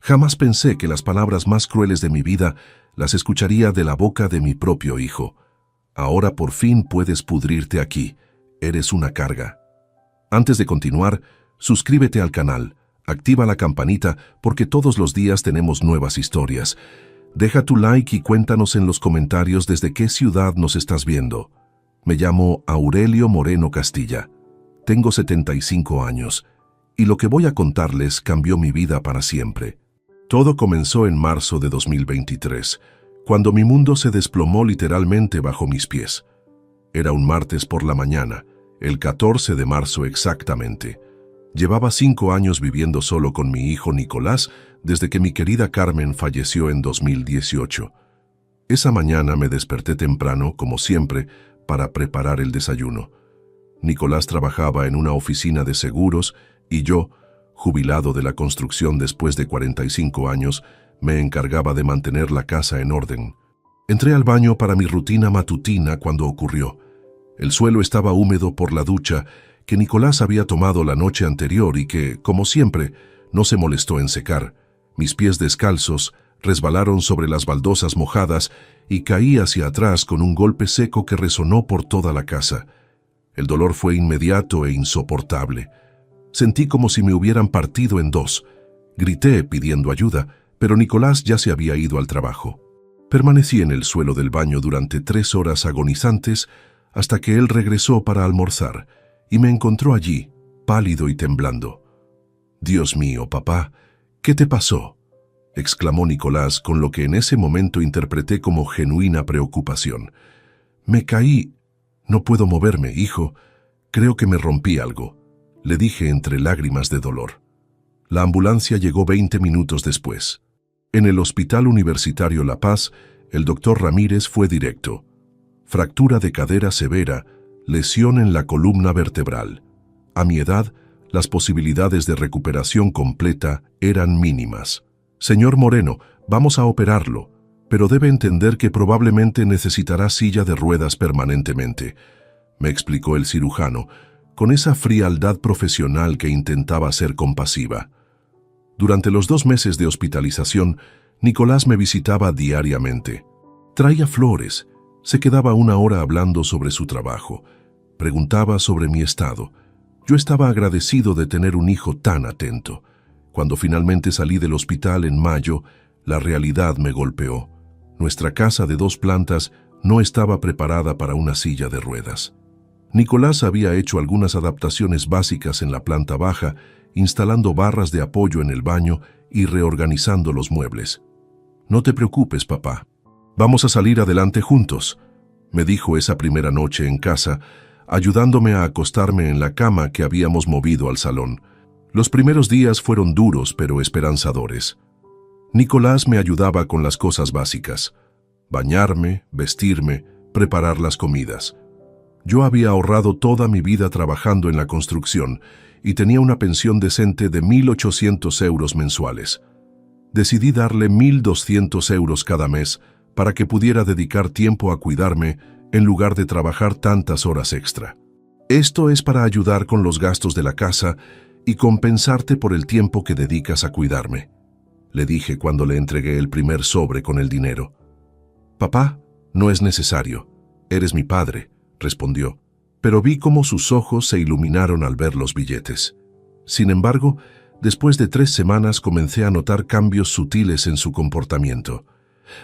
Jamás pensé que las palabras más crueles de mi vida las escucharía de la boca de mi propio hijo. Ahora por fin puedes pudrirte aquí. Eres una carga. Antes de continuar, suscríbete al canal, activa la campanita porque todos los días tenemos nuevas historias. Deja tu like y cuéntanos en los comentarios desde qué ciudad nos estás viendo. Me llamo Aurelio Moreno Castilla. Tengo 75 años y lo que voy a contarles cambió mi vida para siempre. Todo comenzó en marzo de 2023, cuando mi mundo se desplomó literalmente bajo mis pies. Era un martes por la mañana, el 14 de marzo exactamente. Llevaba 5 años viviendo solo con mi hijo Nicolás desde que mi querida Carmen falleció en 2018. Esa mañana me desperté temprano, como siempre, para preparar el desayuno. Nicolás trabajaba en una oficina de seguros y yo, jubilado de la construcción después de 45 años, me encargaba de mantener la casa en orden. Entré al baño para mi rutina matutina cuando ocurrió. El suelo estaba húmedo por la ducha que Nicolás había tomado la noche anterior y que, como siempre, no se molestó en secar. Mis pies descalzos resbalaron sobre las baldosas mojadas y caí hacia atrás con un golpe seco que resonó por toda la casa. El dolor fue inmediato e insoportable. Sentí como si me hubieran partido en dos. Grité pidiendo ayuda, pero Nicolás ya se había ido al trabajo. Permanecí en el suelo del baño durante 3 horas agonizantes hasta que él regresó para almorzar y me encontró allí, pálido y temblando. «Dios mío, papá, ¿qué te pasó?», exclamó Nicolás con lo que en ese momento interpreté como genuina preocupación. «Me caí. No puedo moverme, hijo. Creo que me rompí algo», le dije entre lágrimas de dolor. La ambulancia llegó 20 minutos después. En el Hospital Universitario La Paz, el doctor Ramírez fue directo. Fractura de cadera severa, lesión en la columna vertebral. A mi edad, las posibilidades de recuperación completa eran mínimas. «Señor Moreno, vamos a operarlo, pero debe entender que probablemente necesitará silla de ruedas permanentemente», me explicó el cirujano, con esa frialdad profesional que intentaba ser compasiva. Durante los 2 meses de hospitalización, Nicolás me visitaba diariamente. Traía flores, se quedaba 1 hora hablando sobre su trabajo, preguntaba sobre mi estado. Yo estaba agradecido de tener un hijo tan atento. Cuando finalmente salí del hospital en mayo, la realidad me golpeó. Nuestra casa de 2 plantas no estaba preparada para una silla de ruedas. Nicolás había hecho algunas adaptaciones básicas en la planta baja, instalando barras de apoyo en el baño y reorganizando los muebles. «No te preocupes, papá. Vamos a salir adelante juntos», me dijo esa primera noche en casa, ayudándome a acostarme en la cama que habíamos movido al salón. Los primeros días fueron duros pero esperanzadores. Nicolás me ayudaba con las cosas básicas: bañarme, vestirme, preparar las comidas. Yo había ahorrado toda mi vida trabajando en la construcción y tenía una pensión decente de 1.800 euros mensuales. Decidí darle 1.200 euros cada mes para que pudiera dedicar tiempo a cuidarme en lugar de trabajar tantas horas extra. «Esto es para ayudar con los gastos de la casa y compensarte por el tiempo que dedicas a cuidarme», le dije cuando le entregué el primer sobre con el dinero. «Papá, no es necesario. Eres mi padre», respondió, pero vi cómo sus ojos se iluminaron al ver los billetes. Sin embargo, después de 3 semanas comencé a notar cambios sutiles en su comportamiento.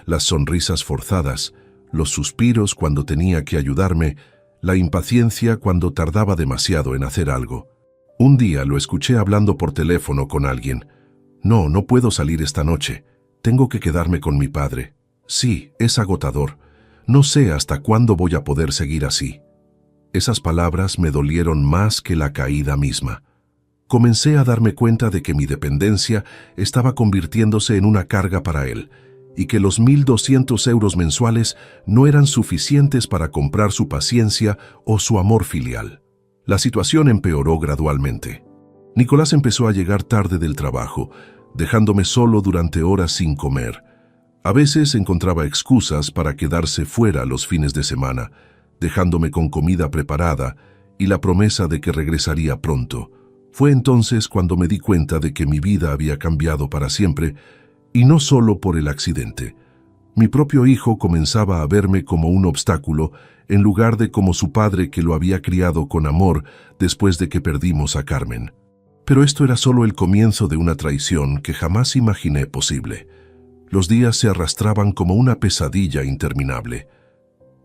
Las sonrisas forzadas, los suspiros cuando tenía que ayudarme, la impaciencia cuando tardaba demasiado en hacer algo. Un día lo escuché hablando por teléfono con alguien. No puedo salir esta noche. Tengo que quedarme con mi padre. Sí, es agotador. No sé hasta cuándo voy a poder seguir así». Esas palabras me dolieron más que la caída misma. Comencé a darme cuenta de que mi dependencia estaba convirtiéndose en una carga para él y que los 1.200 euros mensuales no eran suficientes para comprar su paciencia o su amor filial. La situación empeoró gradualmente. Nicolás empezó a llegar tarde del trabajo, dejándome solo durante horas sin comer. A veces encontraba excusas para quedarse fuera los fines de semana, dejándome con comida preparada y la promesa de que regresaría pronto. Fue entonces cuando me di cuenta de que mi vida había cambiado para siempre, y no solo por el accidente. Mi propio hijo comenzaba a verme como un obstáculo en lugar de como su padre que lo había criado con amor después de que perdimos a Carmen. Pero esto era solo el comienzo de una traición que jamás imaginé posible. Los días se arrastraban como una pesadilla interminable.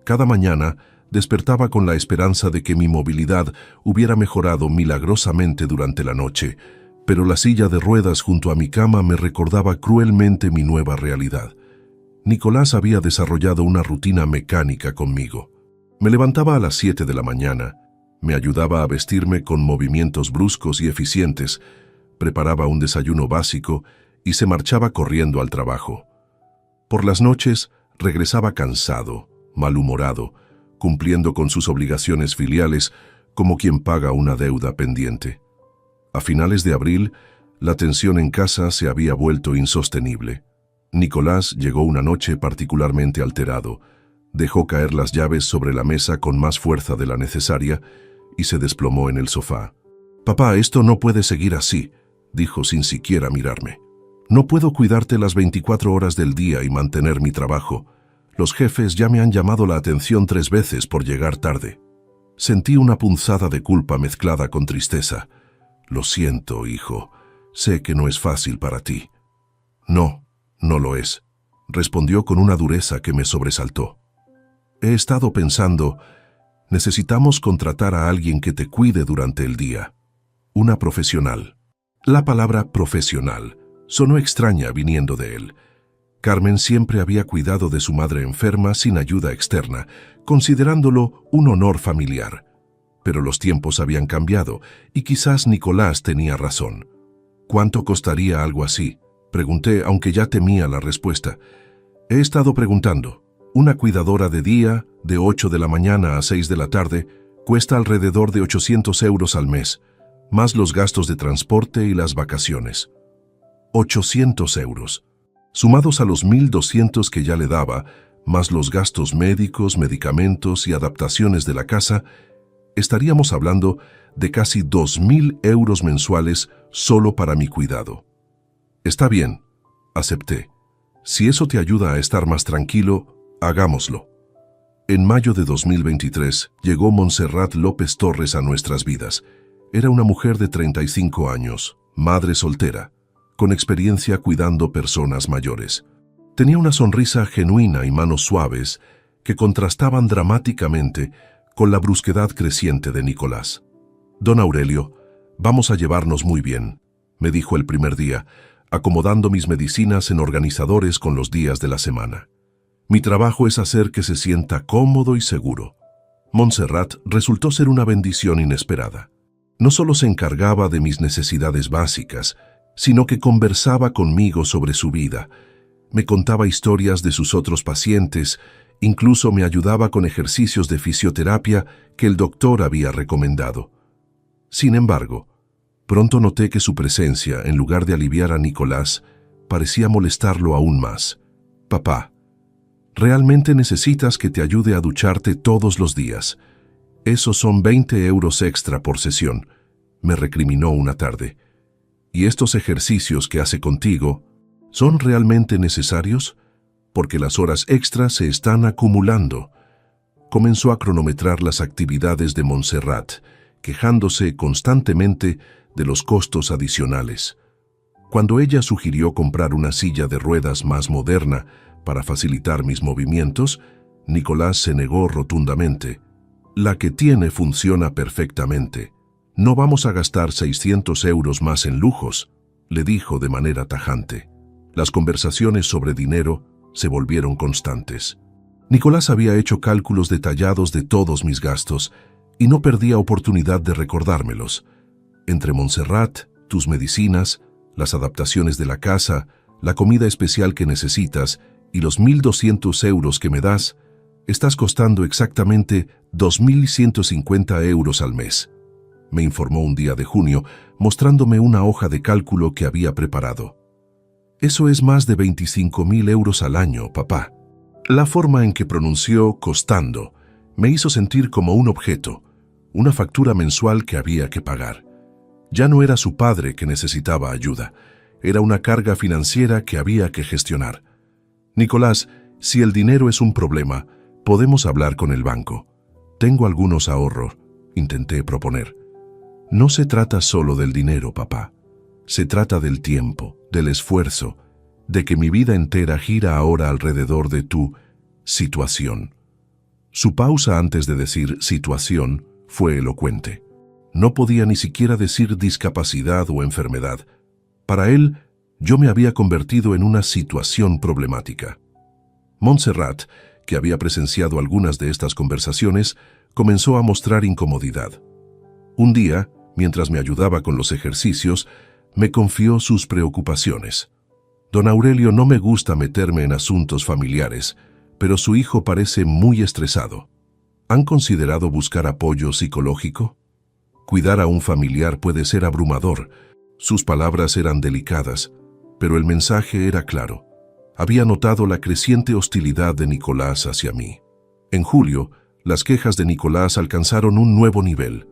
Cada mañana despertaba con la esperanza de que mi movilidad hubiera mejorado milagrosamente durante la noche, pero la silla de ruedas junto a mi cama me recordaba cruelmente mi nueva realidad. Nicolás había desarrollado una rutina mecánica conmigo. Me levantaba a las 7 de la mañana, me ayudaba a vestirme con movimientos bruscos y eficientes, preparaba un desayuno básico y se marchaba corriendo al trabajo. Por las noches regresaba cansado, malhumorado, cumpliendo con sus obligaciones filiales como quien paga una deuda pendiente. A finales de abril, la tensión en casa se había vuelto insostenible. Nicolás llegó una noche particularmente alterado, dejó caer las llaves sobre la mesa con más fuerza de la necesaria y se desplomó en el sofá. «Papá, esto no puede seguir así», dijo sin siquiera mirarme. «No puedo cuidarte las 24 horas del día y mantener mi trabajo. Los jefes ya me han llamado la atención 3 veces por llegar tarde». Sentí una punzada de culpa mezclada con tristeza. «Lo siento, hijo. Sé que no es fácil para ti». «No, no lo es», respondió con una dureza que me sobresaltó. «He estado pensando, necesitamos contratar a alguien que te cuide durante el día. Una profesional». La palabra profesional sonó extraña viniendo de él. Carmen siempre había cuidado de su madre enferma sin ayuda externa, considerándolo un honor familiar. Pero los tiempos habían cambiado y quizás Nicolás tenía razón. «¿Cuánto costaría algo así?», pregunté, aunque ya temía la respuesta. «He estado preguntando. Una cuidadora de día, de 8 de la mañana a 6 de la tarde, cuesta alrededor de 800 euros al mes, más los gastos de transporte y las vacaciones». 800 euros. Sumados a los 1.200 que ya le daba, más los gastos médicos, medicamentos y adaptaciones de la casa, estaríamos hablando de casi 2.000 euros mensuales solo para mi cuidado. «Está bien», acepté. «Si eso te ayuda a estar más tranquilo, hagámoslo». En mayo de 2023 llegó Montserrat López Torres a nuestras vidas. Era una mujer de 35 años, madre soltera, con experiencia cuidando personas mayores. Tenía una sonrisa genuina y manos suaves que contrastaban dramáticamente con la brusquedad creciente de Nicolás. «Don Aurelio, vamos a llevarnos muy bien», me dijo el primer día, acomodando mis medicinas en organizadores con los días de la semana. «Mi trabajo es hacer que se sienta cómodo y seguro». Montserrat resultó ser una bendición inesperada. No solo se encargaba de mis necesidades básicas, sino que conversaba conmigo sobre su vida, me contaba historias de sus otros pacientes, incluso me ayudaba con ejercicios de fisioterapia que el doctor había recomendado. Sin embargo, pronto noté que su presencia, en lugar de aliviar a Nicolás, parecía molestarlo aún más. «Papá, realmente necesitas que te ayude a ducharte todos los días. Esos son 20 euros extra por sesión», me recriminó una tarde. «¿Y estos ejercicios que hace contigo son realmente necesarios? Porque las horas extras se están acumulando». Comenzó a cronometrar las actividades de Montserrat, quejándose constantemente de los costos adicionales. Cuando ella sugirió comprar una silla de ruedas más moderna para facilitar mis movimientos, Nicolás se negó rotundamente. «La que tiene funciona perfectamente. No vamos a gastar 600 euros más en lujos», le dijo de manera tajante. Las conversaciones sobre dinero se volvieron constantes. Nicolás había hecho cálculos detallados de todos mis gastos y no perdía oportunidad de recordármelos. Entre Montserrat, tus medicinas, las adaptaciones de la casa, la comida especial que necesitas y los 1.200 euros que me das, estás costando exactamente 2.150 euros al mes, me informó un día de junio, mostrándome una hoja de cálculo que había preparado. «Eso es más de 25.000 euros al año, papá». La forma en que pronunció «costando» me hizo sentir como un objeto, una factura mensual que había que pagar. Ya no era su padre que necesitaba ayuda, era una carga financiera que había que gestionar. Nicolás, si el dinero es un problema, podemos hablar con el banco. Tengo algunos ahorros, intenté proponer. No se trata solo del dinero, papá. Se trata del tiempo, del esfuerzo, de que mi vida entera gira ahora alrededor de tu situación. Su pausa antes de decir situación fue elocuente. No podía ni siquiera decir discapacidad o enfermedad. Para él, yo me había convertido en una situación problemática. Montserrat, que había presenciado algunas de estas conversaciones, comenzó a mostrar incomodidad. Un día, mientras me ayudaba con los ejercicios, me confió sus preocupaciones. Don Aurelio, no me gusta meterme en asuntos familiares, pero su hijo parece muy estresado. ¿Han considerado buscar apoyo psicológico? Cuidar a un familiar puede ser abrumador. Sus palabras eran delicadas, pero el mensaje era claro. Había notado la creciente hostilidad de Nicolás hacia mí. En julio, las quejas de Nicolás alcanzaron un nuevo nivel.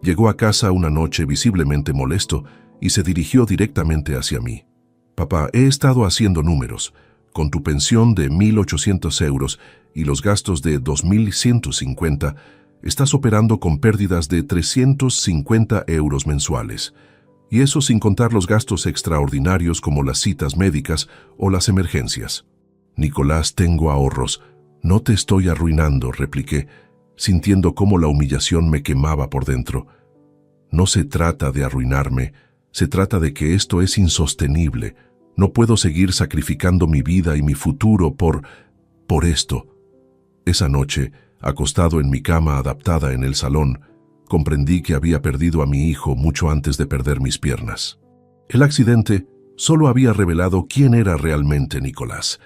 Llegó a casa una noche visiblemente molesto y se dirigió directamente hacia mí. Papá, he estado haciendo números. Con tu pensión de 1.800 euros y los gastos de 2.150, estás operando con pérdidas de 350 euros mensuales. Y eso sin contar los gastos extraordinarios como las citas médicas o las emergencias. Nicolás, tengo ahorros. No te estoy arruinando, repliqué, sintiendo cómo la humillación me quemaba por dentro. No se trata de arruinarme, se trata de que esto es insostenible. No puedo seguir sacrificando mi vida y mi futuro por esto. Esa noche, acostado en mi cama adaptada en el salón, comprendí que había perdido a mi hijo mucho antes de perder mis piernas. El accidente solo había revelado quién era realmente Nicolás.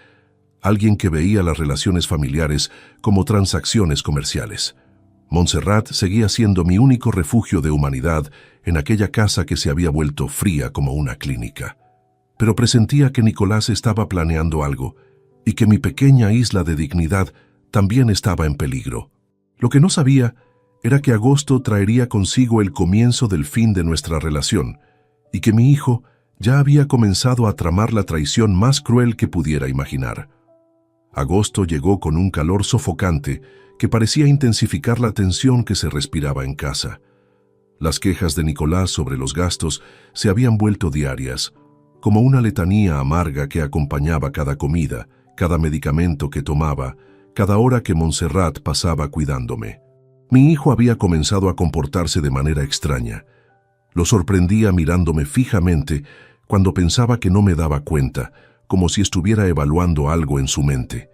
Alguien que veía las relaciones familiares como transacciones comerciales. Montserrat seguía siendo mi único refugio de humanidad en aquella casa que se había vuelto fría como una clínica. Pero presentía que Nicolás estaba planeando algo y que mi pequeña isla de dignidad también estaba en peligro. Lo que no sabía era que agosto traería consigo el comienzo del fin de nuestra relación y que mi hijo ya había comenzado a tramar la traición más cruel que pudiera imaginar. Agosto llegó con un calor sofocante que parecía intensificar la tensión que se respiraba en casa. Las quejas de Nicolás sobre los gastos se habían vuelto diarias, como una letanía amarga que acompañaba cada comida, cada medicamento que tomaba, cada hora que Montserrat pasaba cuidándome. Mi hijo había comenzado a comportarse de manera extraña. Lo sorprendía mirándome fijamente cuando pensaba que no me daba cuenta, como si estuviera evaluando algo en su mente.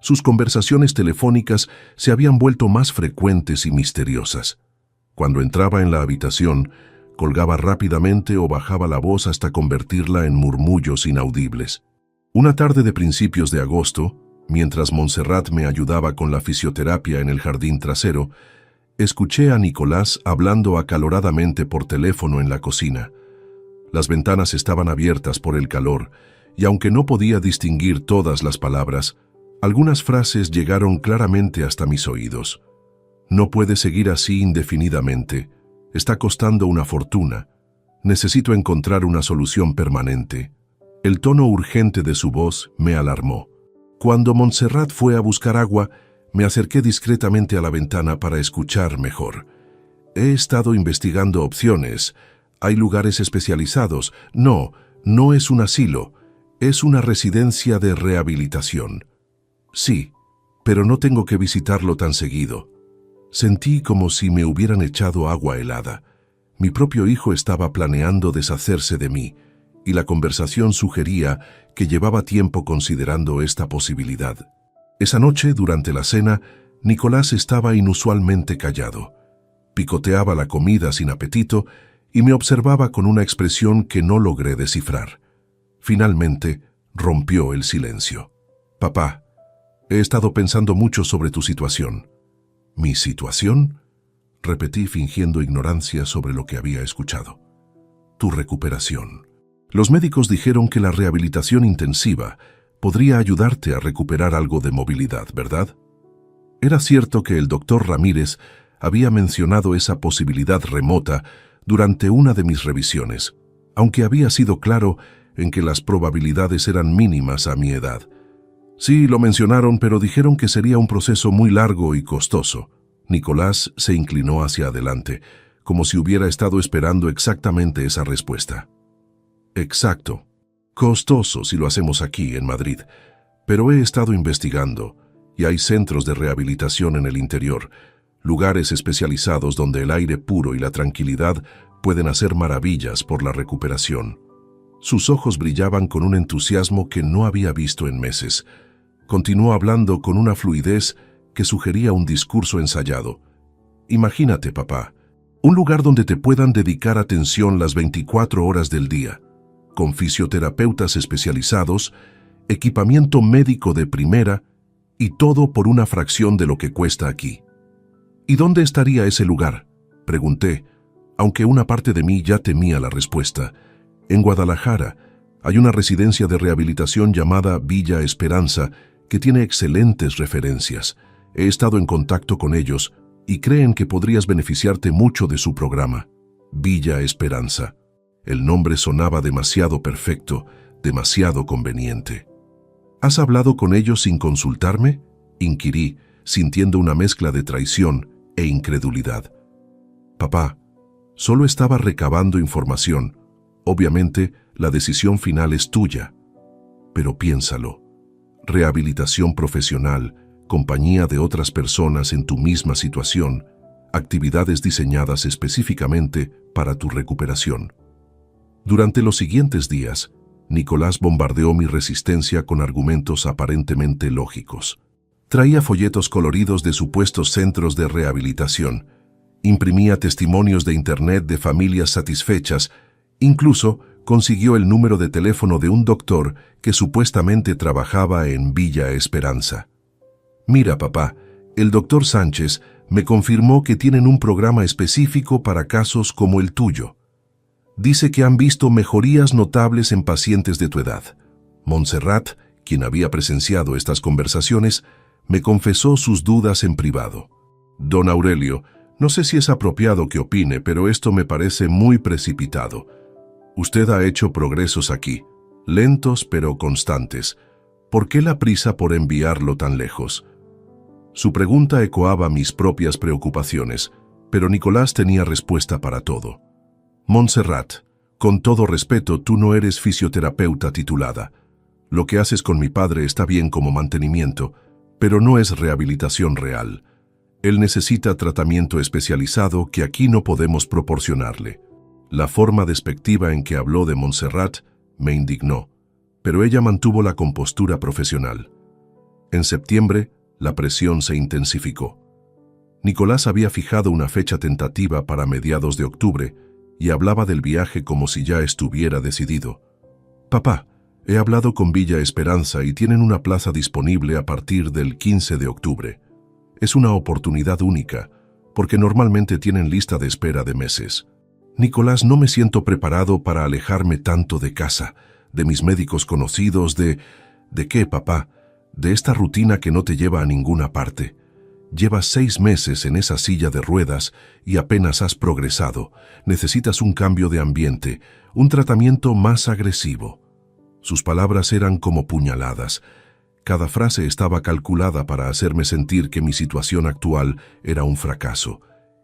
Sus conversaciones telefónicas se habían vuelto más frecuentes y misteriosas. Cuando entraba en la habitación, colgaba rápidamente o bajaba la voz hasta convertirla en murmullos inaudibles. Una tarde de principios de agosto, mientras Montserrat me ayudaba con la fisioterapia en el jardín trasero, escuché a Nicolás hablando acaloradamente por teléfono en la cocina. Las ventanas estaban abiertas por el calor, y aunque no podía distinguir todas las palabras, algunas frases llegaron claramente hasta mis oídos. No puede seguir así indefinidamente. Está costando una fortuna. Necesito encontrar una solución permanente. El tono urgente de su voz me alarmó. Cuando Montserrat fue a buscar agua, me acerqué discretamente a la ventana para escuchar mejor. He estado investigando opciones. Hay lugares especializados. No es un asilo. Es una residencia de rehabilitación. Sí, pero no tengo que visitarlo tan seguido. Sentí como si me hubieran echado agua helada. Mi propio hijo estaba planeando deshacerse de mí, y la conversación sugería que llevaba tiempo considerando esta posibilidad. Esa noche, durante la cena, Nicolás estaba inusualmente callado. Picoteaba la comida sin apetito y me observaba con una expresión que no logré descifrar. Finalmente, rompió el silencio. Papá, he estado pensando mucho sobre tu situación. ¿Mi situación? Repetí fingiendo ignorancia sobre lo que había escuchado. Tu recuperación. Los médicos dijeron que la rehabilitación intensiva podría ayudarte a recuperar algo de movilidad, ¿verdad? Era cierto que el doctor Ramírez había mencionado esa posibilidad remota durante una de mis revisiones, aunque había sido claro en que las probabilidades eran mínimas a mi edad. Sí, lo mencionaron, pero dijeron que sería un proceso muy largo y costoso. Nicolás se inclinó hacia adelante, como si hubiera estado esperando exactamente esa respuesta. Exacto. Costoso si lo hacemos aquí, en Madrid. Pero he estado investigando, y hay centros de rehabilitación en el interior, lugares especializados donde el aire puro y la tranquilidad pueden hacer maravillas por la recuperación. Sus ojos brillaban con un entusiasmo que no había visto en meses. Continuó hablando con una fluidez que sugería un discurso ensayado. Imagínate, papá, un lugar donde te puedan dedicar atención las 24 horas del día, con fisioterapeutas especializados, equipamiento médico de primera y todo por una fracción de lo que cuesta aquí. ¿Y dónde estaría ese lugar?, pregunté, aunque una parte de mí ya temía la respuesta. En Guadalajara hay una residencia de rehabilitación llamada Villa Esperanza que tiene excelentes referencias. He estado en contacto con ellos y creen que podrías beneficiarte mucho de su programa. Villa Esperanza. El nombre sonaba demasiado perfecto, demasiado conveniente. ¿Has hablado con ellos sin consultarme?, inquirí, sintiendo una mezcla de traición e incredulidad. Papá, solo estaba recabando información. Obviamente, la decisión final es tuya. Pero piénsalo. Rehabilitación profesional, compañía de otras personas en tu misma situación, actividades diseñadas específicamente para tu recuperación. Durante los siguientes días, Nicolás bombardeó mi resistencia con argumentos aparentemente lógicos. Traía folletos coloridos de supuestos centros de rehabilitación, imprimía testimonios de internet de familias satisfechas, incluso consiguió el número de teléfono de un doctor que supuestamente trabajaba en Villa Esperanza. Mira, papá, el doctor Sánchez me confirmó que tienen un programa específico para casos como el tuyo. Dice que han visto mejorías notables en pacientes de tu edad. Montserrat, quien había presenciado estas conversaciones, me confesó sus dudas en privado. Don Aurelio, no sé si es apropiado que opine, pero esto me parece muy precipitado. Usted ha hecho progresos aquí, lentos pero constantes. ¿Por qué la prisa por enviarlo tan lejos? Su pregunta ecoaba mis propias preocupaciones, pero Nicolás tenía respuesta para todo. Montserrat, con todo respeto, tú no eres fisioterapeuta titulada. Lo que haces con mi padre está bien como mantenimiento, pero no es rehabilitación real. Él necesita tratamiento especializado que aquí no podemos proporcionarle. La forma despectiva en que habló de Montserrat me indignó, pero ella mantuvo la compostura profesional. En septiembre, la presión se intensificó. Nicolás había fijado una fecha tentativa para mediados de octubre y hablaba del viaje como si ya estuviera decidido. Papá, he hablado con Villa Esperanza y tienen una plaza disponible a partir del 15 de octubre. Es una oportunidad única, porque normalmente tienen lista de espera de meses. Nicolás, no me siento preparado para alejarme tanto de casa, de mis médicos conocidos, ¿De qué, papá? De esta rutina que no te lleva a ninguna parte. Llevas 6 meses en esa silla de ruedas y apenas has progresado. Necesitas un cambio de ambiente, un tratamiento más agresivo. Sus palabras eran como puñaladas. Cada frase estaba calculada para hacerme sentir que mi situación actual era un fracaso,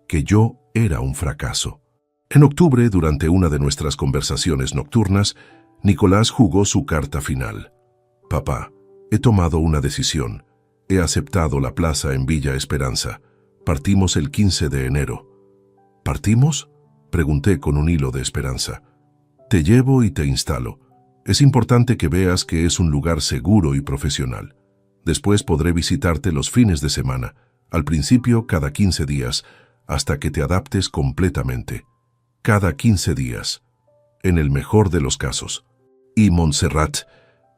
que yo era un fracaso. En octubre, durante una de nuestras conversaciones nocturnas, Nicolás jugó su carta final. Papá, he tomado una decisión. He aceptado la plaza en Villa Esperanza. Partimos el 15 de enero. ¿Partimos?, pregunté con un hilo de esperanza. Te llevo y te instalo. Es importante que veas que es un lugar seguro y profesional. Después podré visitarte los fines de semana, al principio cada 15 días, hasta que te adaptes completamente. Cada 15 días, en el mejor de los casos. Y Montserrat,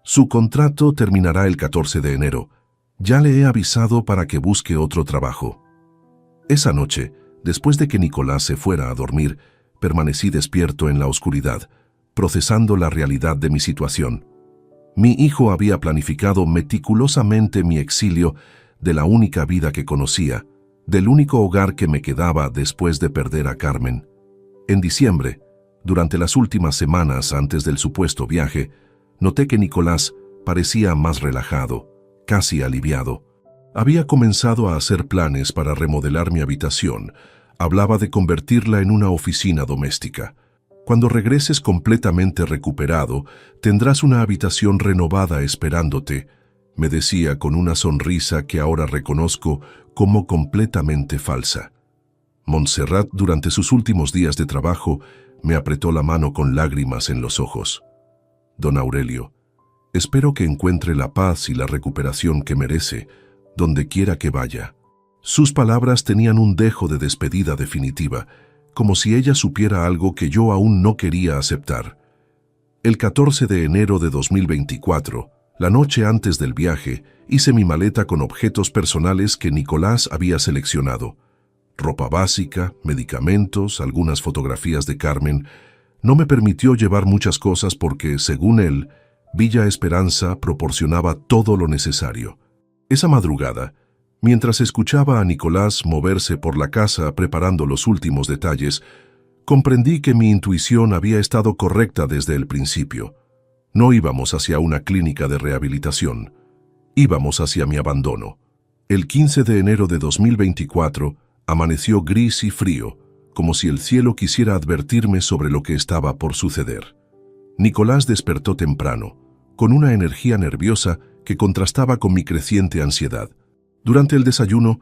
su contrato terminará el 14 de enero. Ya le he avisado para que busque otro trabajo. Esa noche, después de que Nicolás se fuera a dormir, permanecí despierto en la oscuridad, procesando la realidad de mi situación. Mi hijo había planificado meticulosamente mi exilio de la única vida que conocía, del único hogar que me quedaba después de perder a Carmen. En diciembre, durante las últimas semanas antes del supuesto viaje, noté que Nicolás parecía más relajado, casi aliviado. Había comenzado a hacer planes para remodelar mi habitación. Hablaba de convertirla en una oficina doméstica. Cuando regreses completamente recuperado, tendrás una habitación renovada esperándote, me decía con una sonrisa que ahora reconozco como completamente falsa. Montserrat, durante sus últimos días de trabajo, me apretó la mano con lágrimas en los ojos. Don Aurelio, espero que encuentre la paz y la recuperación que merece, donde quiera que vaya. Sus palabras tenían un dejo de despedida definitiva, como si ella supiera algo que yo aún no quería aceptar. El 14 de enero de 2024, la noche antes del viaje, hice mi maleta con objetos personales que Nicolás había seleccionado. Ropa básica, medicamentos, algunas fotografías de Carmen. No me permitió llevar muchas cosas porque, según él, Villa Esperanza proporcionaba todo lo necesario. Esa madrugada, mientras escuchaba a Nicolás moverse por la casa preparando los últimos detalles, comprendí que mi intuición había estado correcta desde el principio. No íbamos hacia una clínica de rehabilitación. Íbamos hacia mi abandono. El 15 de enero de 2024 amaneció gris y frío, como si el cielo quisiera advertirme sobre lo que estaba por suceder. Nicolás despertó temprano, con una energía nerviosa que contrastaba con mi creciente ansiedad. Durante el desayuno,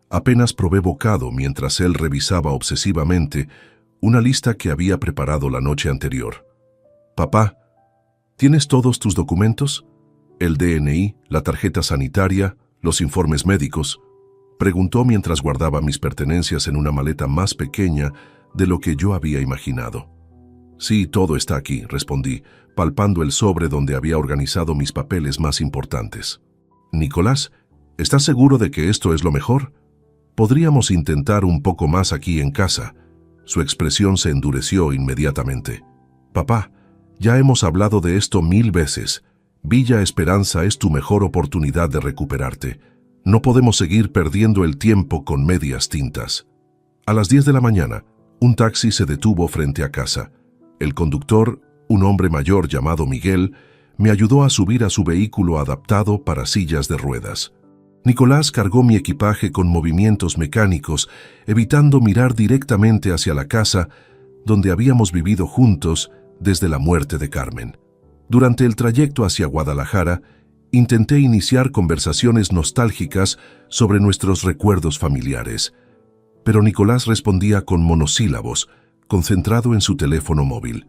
apenas probé bocado mientras él revisaba obsesivamente una lista que había preparado la noche anterior. «Papá, ¿tienes todos tus documentos? El DNI, la tarjeta sanitaria, los informes médicos», preguntó mientras guardaba mis pertenencias en una maleta más pequeña de lo que yo había imaginado. «Sí, todo está aquí», respondí, palpando el sobre donde había organizado mis papeles más importantes. «Nicolás, ¿estás seguro de que esto es lo mejor? Podríamos intentar un poco más aquí en casa». Su expresión se endureció inmediatamente. «Papá, ya hemos hablado de esto 1000 veces. Villa Esperanza es tu mejor oportunidad de recuperarte. No podemos seguir perdiendo el tiempo con medias tintas». A las 10 de la mañana, un taxi se detuvo frente a casa. El conductor, un hombre mayor llamado Miguel, me ayudó a subir a su vehículo adaptado para sillas de ruedas. Nicolás cargó mi equipaje con movimientos mecánicos, evitando mirar directamente hacia la casa donde habíamos vivido juntos desde la muerte de Carmen. Durante el trayecto hacia Guadalajara, intenté iniciar conversaciones nostálgicas sobre nuestros recuerdos familiares, pero Nicolás respondía con monosílabos, concentrado en su teléfono móvil.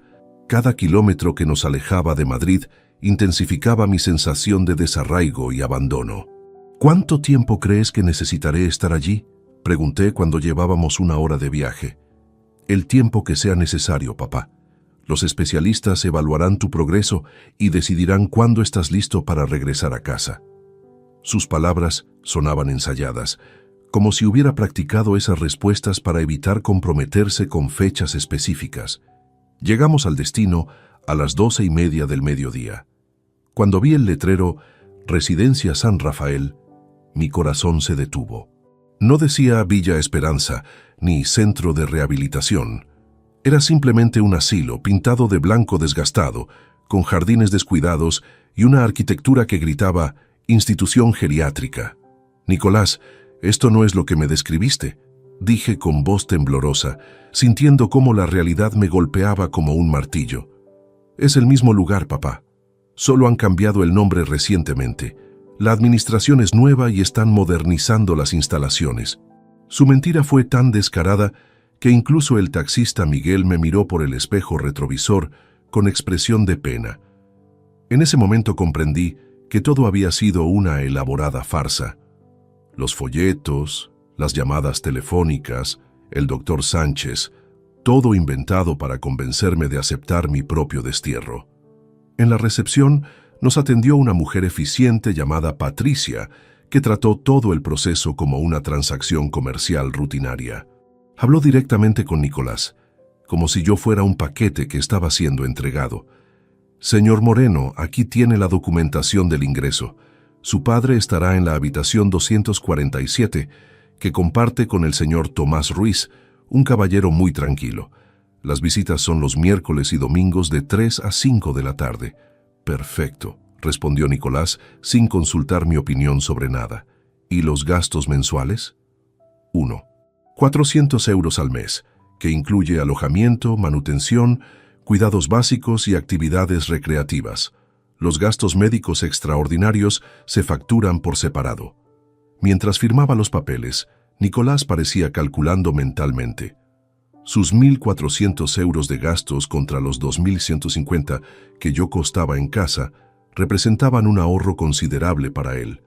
Cada kilómetro que nos alejaba de Madrid intensificaba mi sensación de desarraigo y abandono. «¿Cuánto tiempo crees que necesitaré estar allí?», pregunté cuando llevábamos 1 hora de viaje. «El tiempo que sea necesario, papá. Los especialistas evaluarán tu progreso y decidirán cuándo estás listo para regresar a casa». Sus palabras sonaban ensayadas, como si hubiera practicado esas respuestas para evitar comprometerse con fechas específicas. Llegamos al destino a las 12:30 del mediodía. Cuando vi el letrero «Residencia San Rafael», mi corazón se detuvo. No decía Villa Esperanza ni Centro de Rehabilitación. Era simplemente un asilo pintado de blanco desgastado, con jardines descuidados y una arquitectura que gritaba «Institución geriátrica». «Nicolás, esto no es lo que me describiste», dije con voz temblorosa, sintiendo cómo la realidad me golpeaba como un martillo. «Es el mismo lugar, papá. Solo han cambiado el nombre recientemente. La administración es nueva y están modernizando las instalaciones». Su mentira fue tan descarada que incluso el taxista Miguel me miró por el espejo retrovisor con expresión de pena. En ese momento comprendí que todo había sido una elaborada farsa. Los folletos, las llamadas telefónicas, el doctor Sánchez, todo inventado para convencerme de aceptar mi propio destierro. En la recepción nos atendió una mujer eficiente llamada Patricia, que trató todo el proceso como una transacción comercial rutinaria. Habló directamente con Nicolás, como si yo fuera un paquete que estaba siendo entregado. «Señor Moreno, aquí tiene la documentación del ingreso. Su padre estará en la habitación 247, que comparte con el señor Tomás Ruiz, un caballero muy tranquilo. Las visitas son los miércoles y domingos de 3 a 5 de la tarde. Perfecto, respondió Nicolás sin consultar mi opinión sobre nada. ¿Y los gastos mensuales? 1. 400 euros al mes, que incluye alojamiento, manutención, cuidados básicos y actividades recreativas. Los gastos médicos extraordinarios se facturan por separado. Mientras firmaba los papeles, Nicolás parecía calculando mentalmente. Sus 1.400 euros de gastos contra los 2.150 que yo costaba en casa representaban un ahorro considerable para él.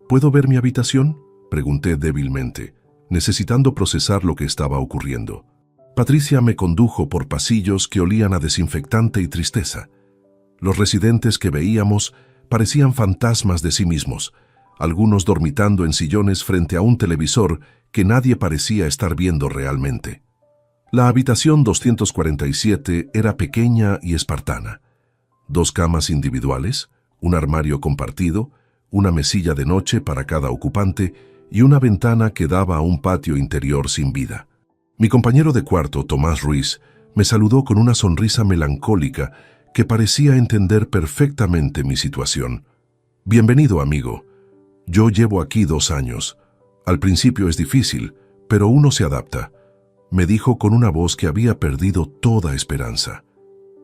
¿Puedo ver mi habitación?, pregunté débilmente, necesitando procesar lo que estaba ocurriendo. Patricia me condujo por pasillos que olían a desinfectante y tristeza. Los residentes que veíamos parecían fantasmas de sí mismos, algunos dormitando en sillones frente a un televisor que nadie parecía estar viendo realmente. La habitación 247 era pequeña y espartana. 2 camas individuales, un armario compartido, una mesilla de noche para cada ocupante y una ventana que daba a un patio interior sin vida. Mi compañero de cuarto, Tomás Ruiz, me saludó con una sonrisa melancólica que parecía entender perfectamente mi situación. «Bienvenido, amigo. Yo llevo aquí 2 años. Al principio es difícil, pero uno se adapta», me dijo con una voz que había perdido toda esperanza.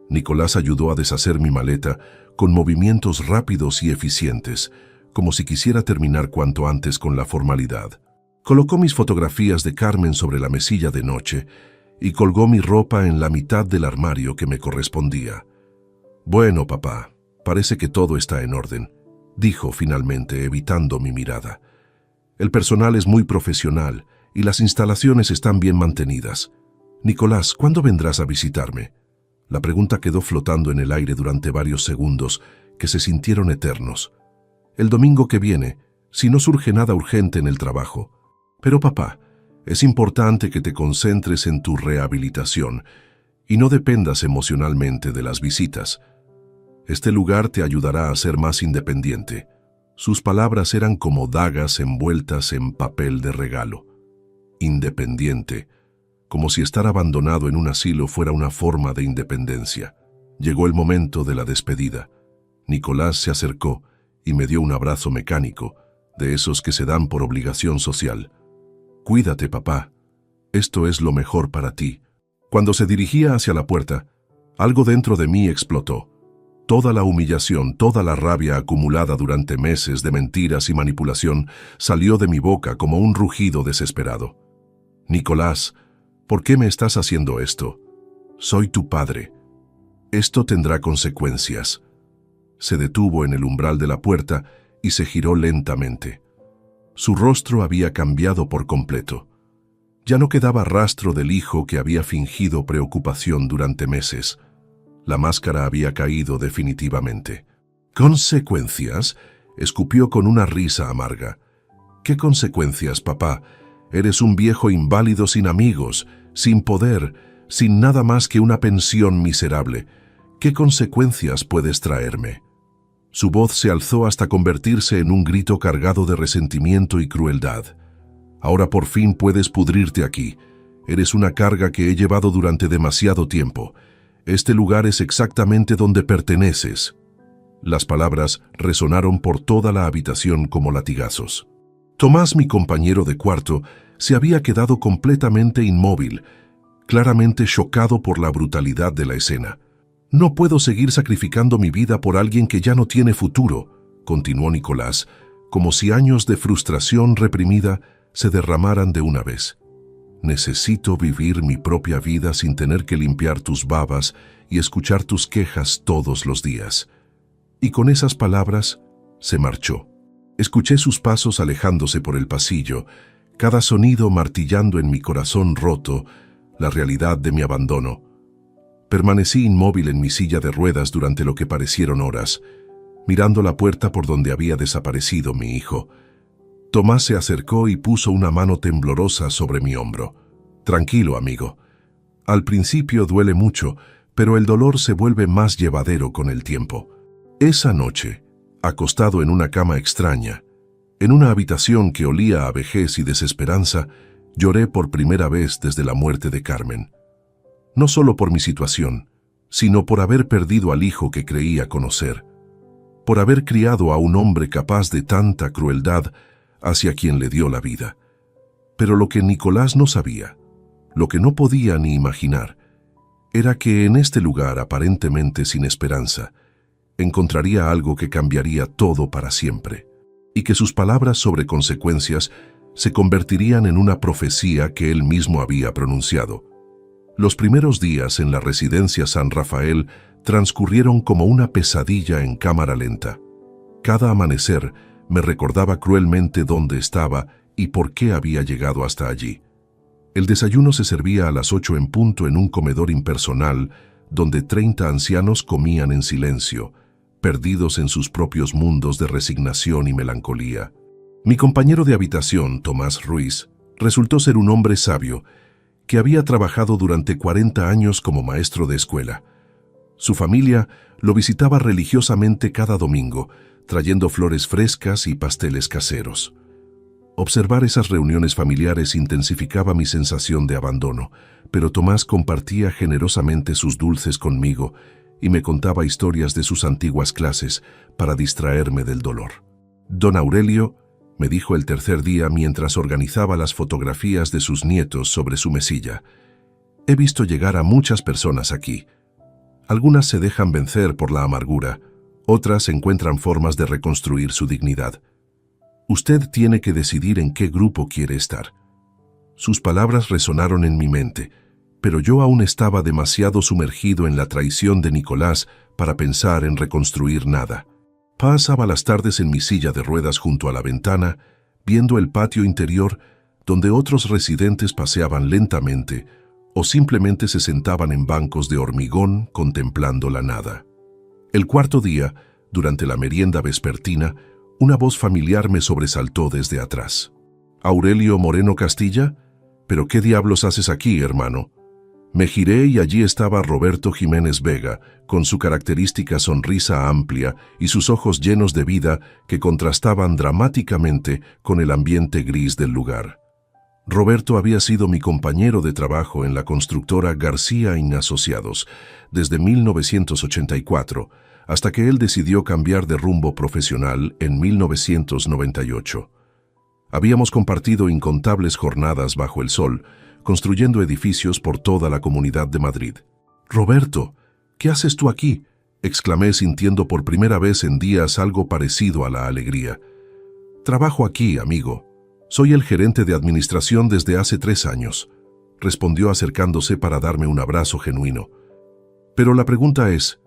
Nicolás ayudó a deshacer mi maleta con movimientos rápidos y eficientes, como si quisiera terminar cuanto antes con la formalidad. Colocó mis fotografías de Carmen sobre la mesilla de noche y colgó mi ropa en la mitad del armario que me correspondía. «Bueno, papá, parece que todo está en orden», dijo finalmente, evitando mi mirada. «El personal es muy profesional y las instalaciones están bien mantenidas. Nicolás, ¿cuándo vendrás a visitarme?». La pregunta quedó flotando en el aire durante varios segundos que se sintieron eternos. «El domingo que viene, si no surge nada urgente en el trabajo. Pero papá, es importante que te concentres en tu rehabilitación y no dependas emocionalmente de las visitas. Este lugar te ayudará a ser más independiente». Sus palabras eran como dagas envueltas en papel de regalo. Independiente, como si estar abandonado en un asilo fuera una forma de independencia. Llegó el momento de la despedida. Nicolás se acercó y me dio un abrazo mecánico, de esos que se dan por obligación social. «Cuídate, papá. Esto es lo mejor para ti». Cuando se dirigía hacia la puerta, algo dentro de mí explotó. Toda la humillación, toda la rabia acumulada durante meses de mentiras y manipulación salió de mi boca como un rugido desesperado. «Nicolás, ¿por qué me estás haciendo esto? Soy tu padre. Esto tendrá consecuencias». Se detuvo en el umbral de la puerta y se giró lentamente. Su rostro había cambiado por completo. Ya no quedaba rastro del hijo que había fingido preocupación durante meses. La máscara había caído definitivamente. «¿Consecuencias?», escupió con una risa amarga. «¿Qué consecuencias, papá? Eres un viejo inválido sin amigos, sin poder, sin nada más que una pensión miserable. ¿Qué consecuencias puedes traerme?». Su voz se alzó hasta convertirse en un grito cargado de resentimiento y crueldad. «Ahora por fin puedes pudrirte aquí. Eres una carga que he llevado durante demasiado tiempo. Este lugar es exactamente donde perteneces». Las palabras resonaron por toda la habitación como latigazos. Tomás, mi compañero de cuarto, se había quedado completamente inmóvil, claramente chocado por la brutalidad de la escena. «No puedo seguir sacrificando mi vida por alguien que ya no tiene futuro», continuó Nicolás, como si años de frustración reprimida se derramaran de una vez. «Necesito vivir mi propia vida sin tener que limpiar tus babas y escuchar tus quejas todos los días». Y con esas palabras se marchó. Escuché sus pasos alejándose por el pasillo, cada sonido martillando en mi corazón roto la realidad de mi abandono. Permanecí inmóvil en mi silla de ruedas durante lo que parecieron horas, mirando la puerta por donde había desaparecido mi hijo. Tomás se acercó y puso una mano temblorosa sobre mi hombro. «Tranquilo, amigo. Al principio duele mucho, pero el dolor se vuelve más llevadero con el tiempo». Esa noche, acostado en una cama extraña, en una habitación que olía a vejez y desesperanza, lloré por primera vez desde la muerte de Carmen. no solo por mi situación, sino por haber perdido al hijo que creía conocer, por haber criado a un hombre capaz de tanta crueldad hacia quien le dio la vida. Pero lo que Nicolás no sabía, lo que no podía ni imaginar, era que en este lugar aparentemente sin esperanza, encontraría algo que cambiaría todo para siempre, y que sus palabras sobre consecuencias se convertirían en una profecía que él mismo había pronunciado. Los primeros días en la residencia San Rafael transcurrieron como una pesadilla en cámara lenta. Cada amanecer me recordaba cruelmente dónde estaba y por qué había llegado hasta allí. El desayuno se servía a las 8 en punto en un comedor impersonal donde 30 ancianos comían en silencio, perdidos en sus propios mundos de resignación y melancolía. Mi compañero de habitación, Tomás Ruiz, resultó ser un hombre sabio que había trabajado durante 40 años como maestro de escuela. Su familia lo visitaba religiosamente cada domingo, trayendo flores frescas y pasteles caseros. Observar esas reuniones familiares intensificaba mi sensación de abandono, pero Tomás compartía generosamente sus dulces conmigo y me contaba historias de sus antiguas clases para distraerme del dolor. Don Aurelio, me dijo el tercer día mientras organizaba las fotografías de sus nietos sobre su mesilla, he visto llegar a muchas personas aquí. Algunas se dejan vencer por la amargura, otras encuentran formas de reconstruir su dignidad. Usted tiene que decidir en qué grupo quiere estar. Sus palabras resonaron en mi mente, pero yo aún estaba demasiado sumergido en la traición de Nicolás para pensar en reconstruir nada. Pasaba las tardes en mi silla de ruedas junto a la ventana, viendo el patio interior donde otros residentes paseaban lentamente o simplemente se sentaban en bancos de hormigón contemplando la nada. El cuarto día, durante la merienda vespertina, una voz familiar me sobresaltó desde atrás. «¿Aurelio Moreno Castilla? ¿Pero qué diablos haces aquí, hermano?» Me giré y allí estaba Roberto Jiménez Vega, con su característica sonrisa amplia y sus ojos llenos de vida que contrastaban dramáticamente con el ambiente gris del lugar. Roberto había sido mi compañero de trabajo en la constructora García y Asociados desde 1984, hasta que él decidió cambiar de rumbo profesional en 1998. Habíamos compartido incontables jornadas bajo el sol, construyendo edificios por toda la Comunidad de Madrid. «Roberto, ¿qué haces tú aquí?», exclamé sintiendo por primera vez en días algo parecido a la alegría. «Trabajo aquí, amigo. Soy el gerente de administración desde hace 3 años», respondió acercándose para darme un abrazo genuino. «Pero la pregunta es,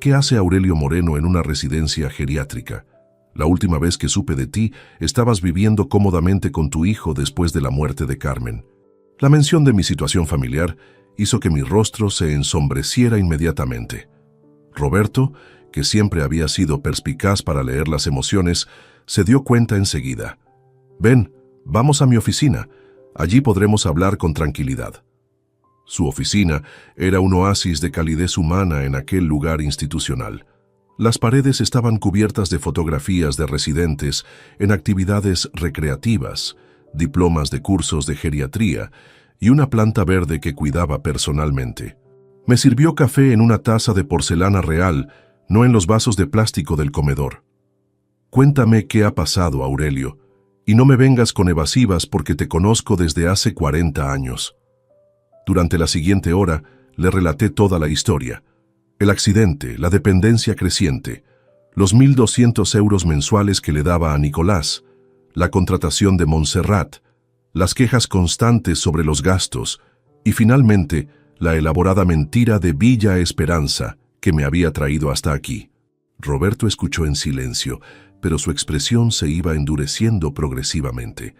¿qué hace Aurelio Moreno en una residencia geriátrica? La última vez que supe de ti, estabas viviendo cómodamente con tu hijo después de la muerte de Carmen». La mención de mi situación familiar hizo que mi rostro se ensombreciera inmediatamente. Roberto, que siempre había sido perspicaz para leer las emociones, se dio cuenta enseguida. «Ven, vamos a mi oficina. Allí podremos hablar con tranquilidad». Su oficina era un oasis de calidez humana en aquel lugar institucional. Las paredes estaban cubiertas de fotografías de residentes en actividades recreativas, diplomas de cursos de geriatría y una planta verde que cuidaba personalmente. Me sirvió café en una taza de porcelana real, no en los vasos de plástico del comedor. «Cuéntame qué ha pasado, Aurelio, y no me vengas con evasivas porque te conozco desde hace 40 años». Durante la siguiente hora le relaté toda la historia. El accidente, la dependencia creciente, los 1.200 euros mensuales que le daba a Nicolás, la contratación de Montserrat, las quejas constantes sobre los gastos y finalmente la elaborada mentira de Villa Esperanza que me había traído hasta aquí. Roberto escuchó en silencio, pero su expresión se iba endureciendo progresivamente.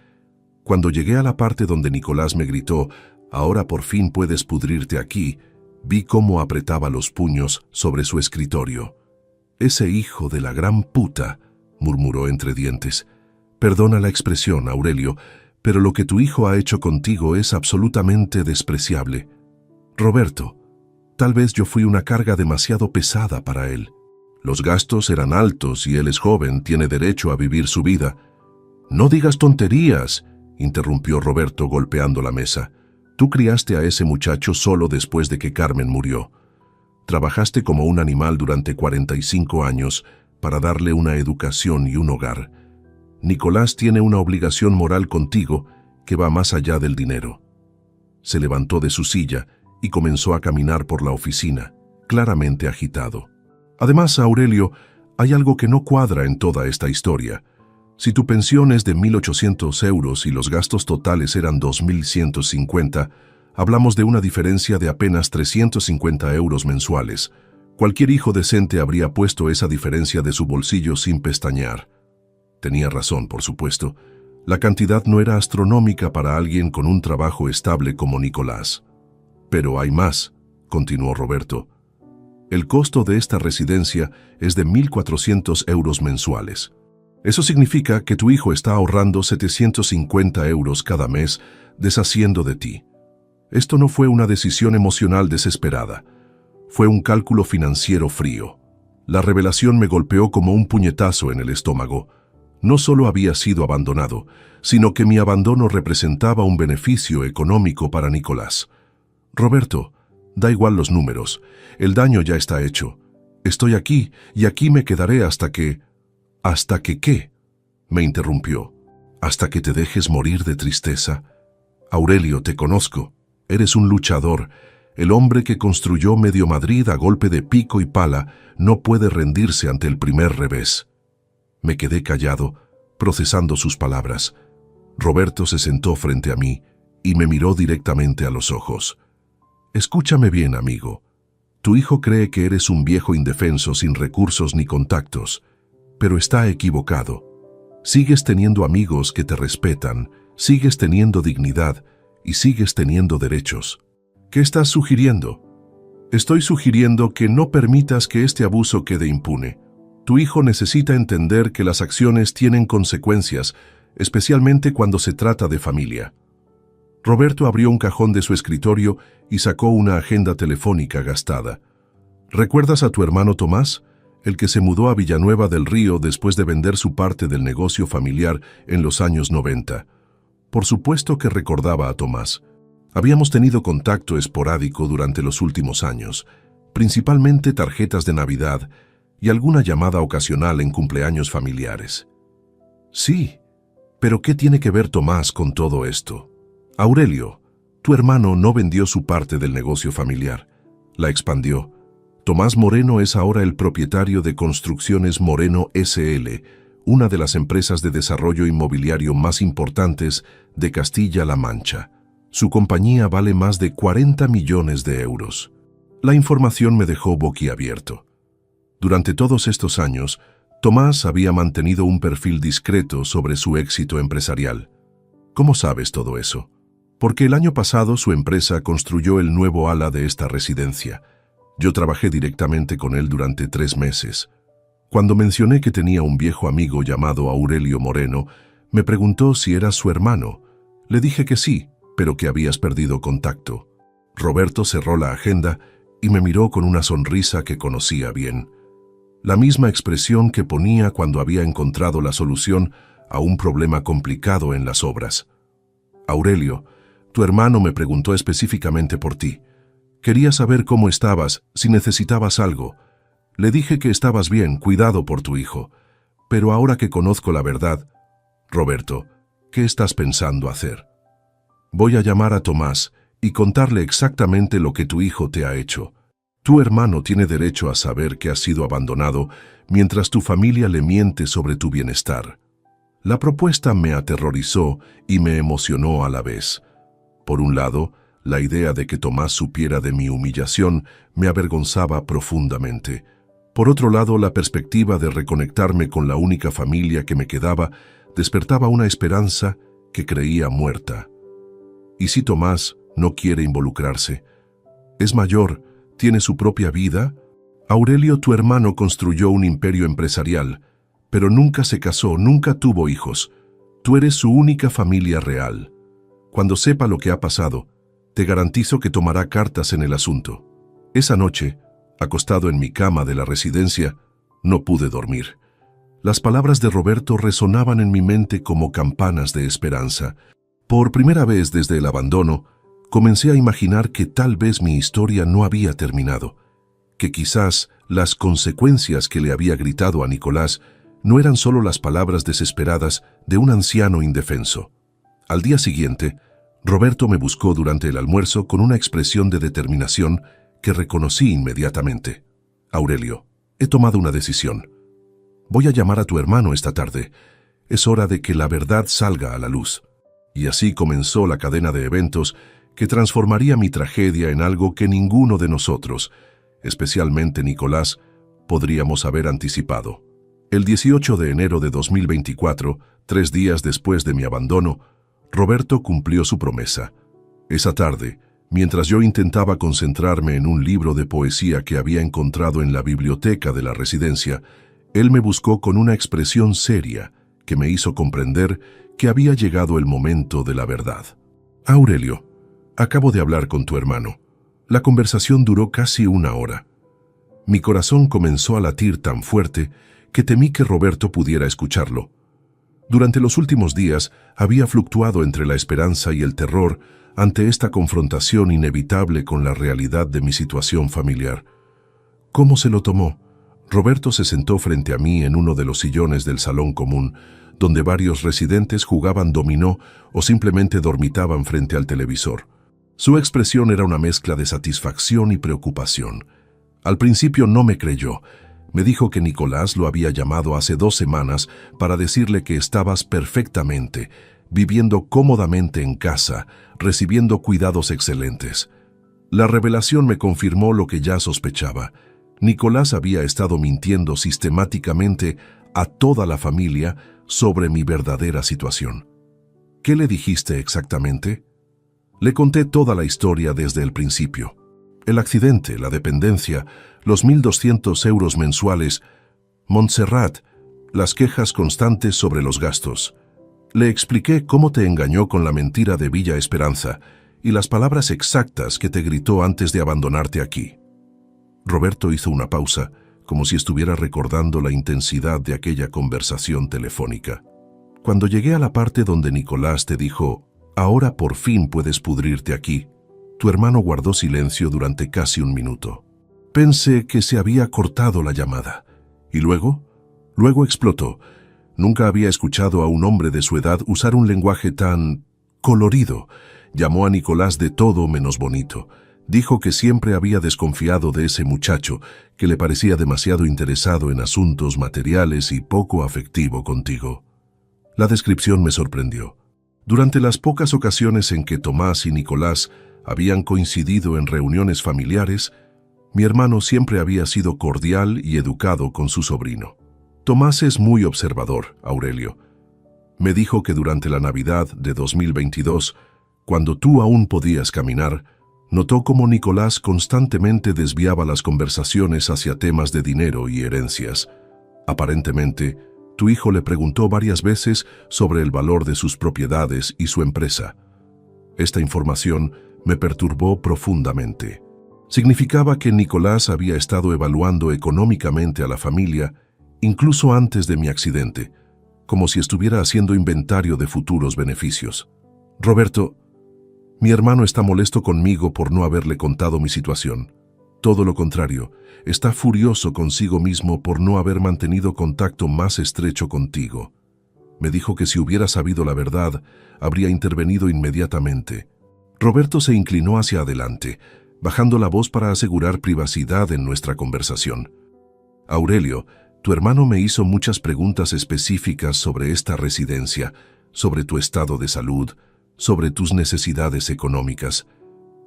Cuando llegué a la parte donde Nicolás me gritó, «Ahora por fin puedes pudrirte aquí», vi cómo apretaba los puños sobre su escritorio. «Ese hijo de la gran puta», murmuró entre dientes. «Perdona la expresión, Aurelio, pero lo que tu hijo ha hecho contigo es absolutamente despreciable. Roberto, tal vez yo fui una carga demasiado pesada para él. Los gastos eran altos y él es joven, tiene derecho a vivir su vida». «No digas tonterías», interrumpió Roberto golpeando la mesa. Tú criaste a ese muchacho solo después de que Carmen murió. Trabajaste como un animal durante 45 años para darle una educación y un hogar. Nicolás tiene una obligación moral contigo que va más allá del dinero. Se levantó de su silla y comenzó a caminar por la oficina, claramente agitado. Además, Aurelio, hay algo que no cuadra en toda esta historia. Si tu pensión es de 1.800 euros y los gastos totales eran 2.150, hablamos de una diferencia de apenas 350 euros mensuales. Cualquier hijo decente habría puesto esa diferencia de su bolsillo sin pestañear. Tenía razón, por supuesto. La cantidad no era astronómica para alguien con un trabajo estable como Nicolás. Pero hay más, continuó Roberto. El costo de esta residencia es de 1.400 euros mensuales. Eso significa que tu hijo está ahorrando 750 euros cada mes deshaciendo de ti. Esto no fue una decisión emocional desesperada. Fue un cálculo financiero frío. La revelación me golpeó como un puñetazo en el estómago. No solo había sido abandonado, sino que mi abandono representaba un beneficio económico para Nicolás. Roberto, da igual los números. El daño ya está hecho. Estoy aquí y aquí me quedaré hasta que... ¿Hasta que qué? Me interrumpió. ¿Hasta que te dejes morir de tristeza? Aurelio, te conozco. Eres un luchador. El hombre que construyó medio Madrid a golpe de pico y pala no puede rendirse ante el primer revés. Me quedé callado, procesando sus palabras. Roberto se sentó frente a mí y me miró directamente a los ojos. Escúchame bien, amigo. Tu hijo cree que eres un viejo indefenso sin recursos ni contactos. Pero está equivocado. Sigues teniendo amigos que te respetan, sigues teniendo dignidad y sigues teniendo derechos. ¿Qué estás sugiriendo? Estoy sugiriendo que no permitas que este abuso quede impune. Tu hijo necesita entender que las acciones tienen consecuencias, especialmente cuando se trata de familia. Roberto abrió un cajón de su escritorio y sacó una agenda telefónica gastada. ¿Recuerdas a tu hermano Tomás? El que se mudó a Villanueva del Río después de vender su parte del negocio familiar en los años 90. Por supuesto que recordaba a Tomás. Habíamos tenido contacto esporádico durante los últimos años, principalmente tarjetas de Navidad y alguna llamada ocasional en cumpleaños familiares. Sí, pero ¿qué tiene que ver Tomás con todo esto? Aurelio, tu hermano no vendió su parte del negocio familiar, la expandió. Tomás Moreno es ahora el propietario de Construcciones Moreno S.L., una de las empresas de desarrollo inmobiliario más importantes de Castilla-La Mancha. Su compañía vale más de 40 millones de euros. La información me dejó boquiabierto. Durante todos estos años, Tomás había mantenido un perfil discreto sobre su éxito empresarial. ¿Cómo sabes todo eso? Porque el año pasado su empresa construyó el nuevo ala de esta residencia. Yo trabajé directamente con él durante 3 meses. Cuando mencioné que tenía un viejo amigo llamado Aurelio Moreno, me preguntó si era su hermano. Le dije que sí, pero que habías perdido contacto. Roberto cerró la agenda y me miró con una sonrisa que conocía bien. La misma expresión que ponía cuando había encontrado la solución a un problema complicado en las obras. Aurelio, tu hermano me preguntó específicamente por ti. Quería saber cómo estabas, si necesitabas algo. Le dije que estabas bien, cuidado por tu hijo. Pero ahora que conozco la verdad, Roberto, ¿qué estás pensando hacer? Voy a llamar a Tomás y contarle exactamente lo que tu hijo te ha hecho. Tu hermano tiene derecho a saber que has sido abandonado mientras tu familia le miente sobre tu bienestar. La propuesta me aterrorizó y me emocionó a la vez. Por un lado, la idea de que Tomás supiera de mi humillación me avergonzaba profundamente. Por otro lado, la perspectiva de reconectarme con la única familia que me quedaba despertaba una esperanza que creía muerta. ¿Y si Tomás no quiere involucrarse? Es mayor, tiene su propia vida. Aurelio, tu hermano, construyó un imperio empresarial, pero nunca se casó, nunca tuvo hijos. Tú eres su única familia real. Cuando sepa lo que ha pasado, te garantizo que tomará cartas en el asunto. Esa noche, acostado en mi cama de la residencia, no pude dormir. Las palabras de Roberto resonaban en mi mente como campanas de esperanza. Por primera vez desde el abandono, Comencé a imaginar que tal vez mi historia no había terminado, que quizás las consecuencias que le había gritado a Nicolás no eran solo las palabras desesperadas de un anciano indefenso. Al día siguiente, Roberto me buscó durante el almuerzo con una expresión de determinación que reconocí inmediatamente. Aurelio, he tomado una decisión. Voy a llamar a tu hermano esta tarde. Es hora de que la verdad salga a la luz. Y así comenzó la cadena de eventos que transformaría mi tragedia en algo que ninguno de nosotros, especialmente Nicolás, podríamos haber anticipado. El 18 de enero de 2024, 3 días después de mi abandono, Roberto cumplió su promesa. Esa tarde, mientras yo intentaba concentrarme en un libro de poesía que había encontrado en la biblioteca de la residencia, él me buscó con una expresión seria que me hizo comprender que había llegado el momento de la verdad. Aurelio, acabo de hablar con tu hermano. La conversación duró casi 1 hora. Mi corazón comenzó a latir tan fuerte que temí que Roberto pudiera escucharlo. Durante los últimos días había fluctuado entre la esperanza y el terror ante esta confrontación inevitable con la realidad de mi situación familiar. ¿Cómo se lo tomó? Roberto se sentó frente a mí en uno de los sillones del salón común, donde varios residentes jugaban dominó o simplemente dormitaban frente al televisor. Su expresión era una mezcla de satisfacción y preocupación. Al principio no me creyó. Me dijo que Nicolás lo había llamado hace 2 semanas para decirle que estabas perfectamente, viviendo cómodamente en casa, recibiendo cuidados excelentes. La revelación me confirmó lo que ya sospechaba. Nicolás había estado mintiendo sistemáticamente a toda la familia sobre mi verdadera situación. ¿Qué le dijiste exactamente? Le conté toda la historia desde el principio. El accidente, la dependencia, los 1.200 euros mensuales, Montserrat, las quejas constantes sobre los gastos. Le expliqué cómo te engañó con la mentira de Villa Esperanza y las palabras exactas que te gritó antes de abandonarte aquí. Roberto hizo una pausa, como si estuviera recordando la intensidad de aquella conversación telefónica. Cuando llegué a la parte donde Nicolás te dijo, ahora por fin puedes pudrirte aquí, tu hermano guardó silencio durante casi 1 minuto. Pensé que se había cortado la llamada. ¿Y luego? Luego explotó. Nunca había escuchado a un hombre de su edad usar un lenguaje tan colorido. Llamó a Nicolás de todo menos bonito. Dijo que siempre había desconfiado de ese muchacho, que le parecía demasiado interesado en asuntos materiales y poco afectivo contigo. La descripción me sorprendió. Durante las pocas ocasiones en que Tomás y Nicolás habían coincidido en reuniones familiares, mi hermano siempre había sido cordial y educado con su sobrino. Tomás es muy observador, Aurelio. Me dijo que durante la Navidad de 2022, cuando tú aún podías caminar, notó cómo Nicolás constantemente desviaba las conversaciones hacia temas de dinero y herencias. Aparentemente, tu hijo le preguntó varias veces sobre el valor de sus propiedades y su empresa. Esta información me perturbó profundamente. Significaba que Nicolás había estado evaluando económicamente a la familia, incluso antes de mi accidente, como si estuviera haciendo inventario de futuros beneficios. Roberto, mi hermano está molesto conmigo por no haberle contado mi situación. Todo lo contrario, está furioso consigo mismo por no haber mantenido contacto más estrecho contigo. Me dijo que si hubiera sabido la verdad, habría intervenido inmediatamente. Roberto se inclinó hacia adelante, bajando la voz para asegurar privacidad en nuestra conversación. Aurelio, tu hermano me hizo muchas preguntas específicas sobre esta residencia, sobre tu estado de salud, sobre tus necesidades económicas.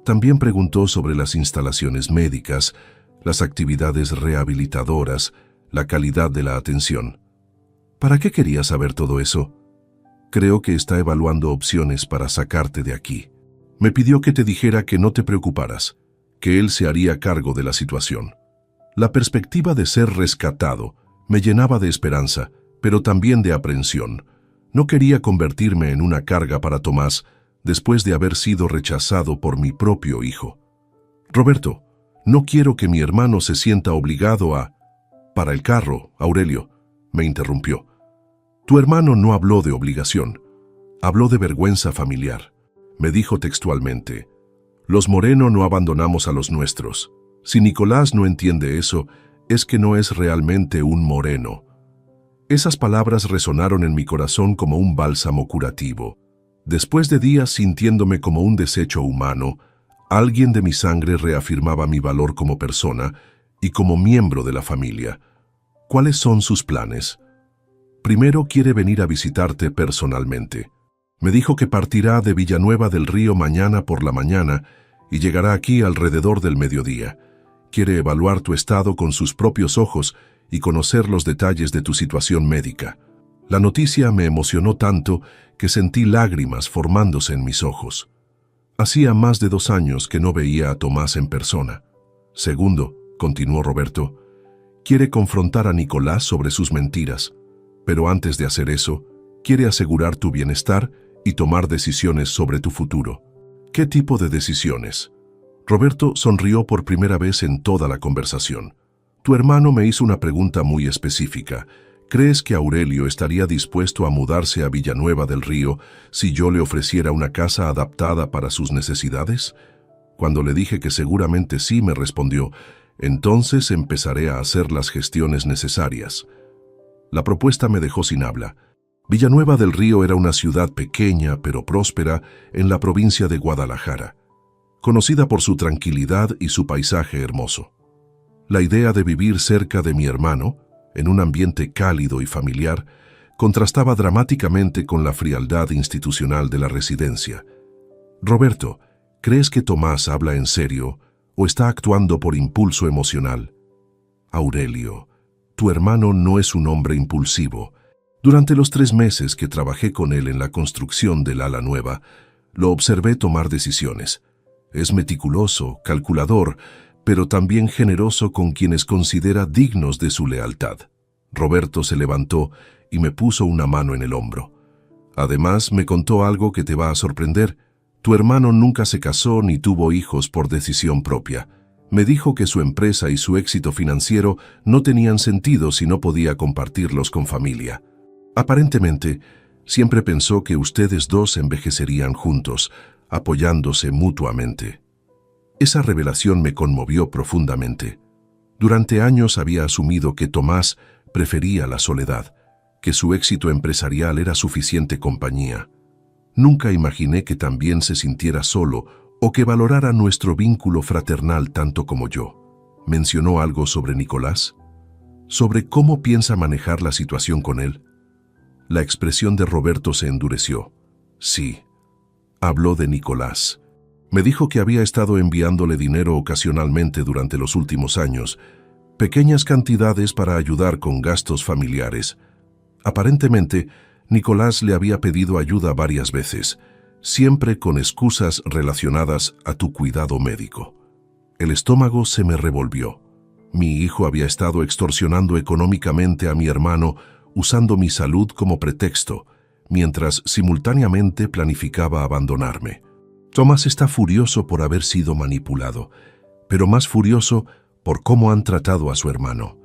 También preguntó sobre las instalaciones médicas, las actividades rehabilitadoras, la calidad de la atención. ¿Para qué quería saber todo eso? Creo que está evaluando opciones para sacarte de aquí. Me pidió que te dijera que no te preocuparas, que él se haría cargo de la situación. La perspectiva de ser rescatado me llenaba de esperanza, pero también de aprensión. No quería convertirme en una carga para Tomás después de haber sido rechazado por mi propio hijo. Roberto, no quiero que mi hermano se sienta obligado a... Para el carro, Aurelio, me interrumpió. Tu hermano no habló de obligación, habló de vergüenza familiar. Me dijo textualmente, Los Moreno no abandonamos a los nuestros. Si Nicolás no entiende eso, es que no es realmente un Moreno. Esas palabras resonaron en mi corazón como un bálsamo curativo. Después de días sintiéndome como un desecho humano, alguien de mi sangre reafirmaba mi valor como persona y como miembro de la familia. ¿Cuáles son sus planes? Primero quiere venir a visitarte personalmente. Me dijo que partirá de Villanueva del Río mañana por la mañana y llegará aquí alrededor del mediodía. Quiere evaluar tu estado con sus propios ojos y conocer los detalles de tu situación médica. La noticia me emocionó tanto que sentí lágrimas formándose en mis ojos. Hacía más de 2 años que no veía a Tomás en persona. Segundo, continuó Roberto, quiere confrontar a Nicolás sobre sus mentiras, pero antes de hacer eso, quiere asegurar tu bienestar y tomar decisiones sobre tu futuro. ¿Qué tipo de decisiones? Roberto sonrió por primera vez en toda la conversación. Tu hermano me hizo una pregunta muy específica. ¿Crees que Aurelio estaría dispuesto a mudarse a Villanueva del Río si yo le ofreciera una casa adaptada para sus necesidades? Cuando le dije que seguramente sí, me respondió, entonces empezaré a hacer las gestiones necesarias. La propuesta me dejó sin habla. Villanueva del Río era una ciudad pequeña pero próspera en la provincia de Guadalajara, conocida por su tranquilidad y su paisaje hermoso. La idea de vivir cerca de mi hermano, en un ambiente cálido y familiar, contrastaba dramáticamente con la frialdad institucional de la residencia. Roberto, ¿crees que Tomás habla en serio o está actuando por impulso emocional? Aurelio, tu hermano no es un hombre impulsivo. Durante los 3 meses que trabajé con él en la construcción del ala nueva, lo observé tomar decisiones. Es meticuloso, calculador, pero también generoso con quienes considera dignos de su lealtad. Roberto se levantó y me puso una mano en el hombro. Además, me contó algo que te va a sorprender. Tu hermano nunca se casó ni tuvo hijos por decisión propia. Me dijo que su empresa y su éxito financiero no tenían sentido si no podía compartirlos con familia. Aparentemente, siempre pensó que ustedes dos envejecerían juntos, apoyándose mutuamente. Esa revelación me conmovió profundamente. Durante años había asumido que Tomás prefería la soledad, que su éxito empresarial era suficiente compañía. Nunca imaginé que también se sintiera solo o que valorara nuestro vínculo fraternal tanto como yo. ¿Mencionó algo sobre Nicolás? ¿Sobre cómo piensa manejar la situación con él? La expresión de Roberto se endureció. Sí, habló de Nicolás. Me dijo que había estado enviándole dinero ocasionalmente durante los últimos años, pequeñas cantidades para ayudar con gastos familiares. Aparentemente, Nicolás le había pedido ayuda varias veces, siempre con excusas relacionadas a tu cuidado médico. El estómago se me revolvió. Mi hijo había estado extorsionando económicamente a mi hermano usando mi salud como pretexto, mientras simultáneamente planificaba abandonarme. Tomás está furioso por haber sido manipulado, pero más furioso por cómo han tratado a su hermano.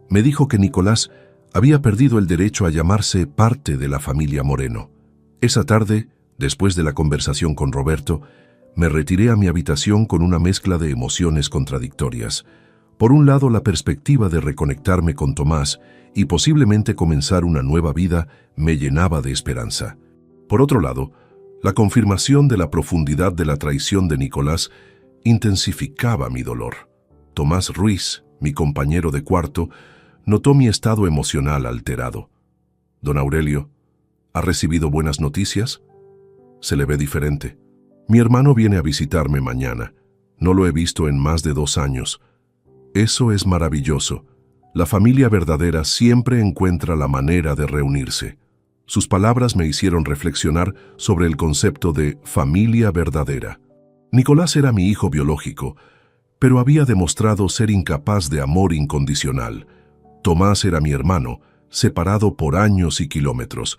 Me dijo que Nicolás había perdido el derecho a llamarse parte de la familia Moreno. Esa tarde, después de la conversación con Roberto, me retiré a mi habitación con una mezcla de emociones contradictorias. Por un lado, la perspectiva de reconectarme con Tomás y posiblemente comenzar una nueva vida me llenaba de esperanza. Por otro lado, la confirmación de la profundidad de la traición de Nicolás intensificaba mi dolor. Tomás Ruiz, mi compañero de cuarto, notó mi estado emocional alterado. Don Aurelio, ¿ha recibido buenas noticias? Se le ve diferente. Mi hermano viene a visitarme mañana. No lo he visto en más de 2 años. Eso es maravilloso. La familia verdadera siempre encuentra la manera de reunirse. Sus palabras me hicieron reflexionar sobre el concepto de familia verdadera. Nicolás era mi hijo biológico, pero había demostrado ser incapaz de amor incondicional. Tomás era mi hermano, separado por años y kilómetros,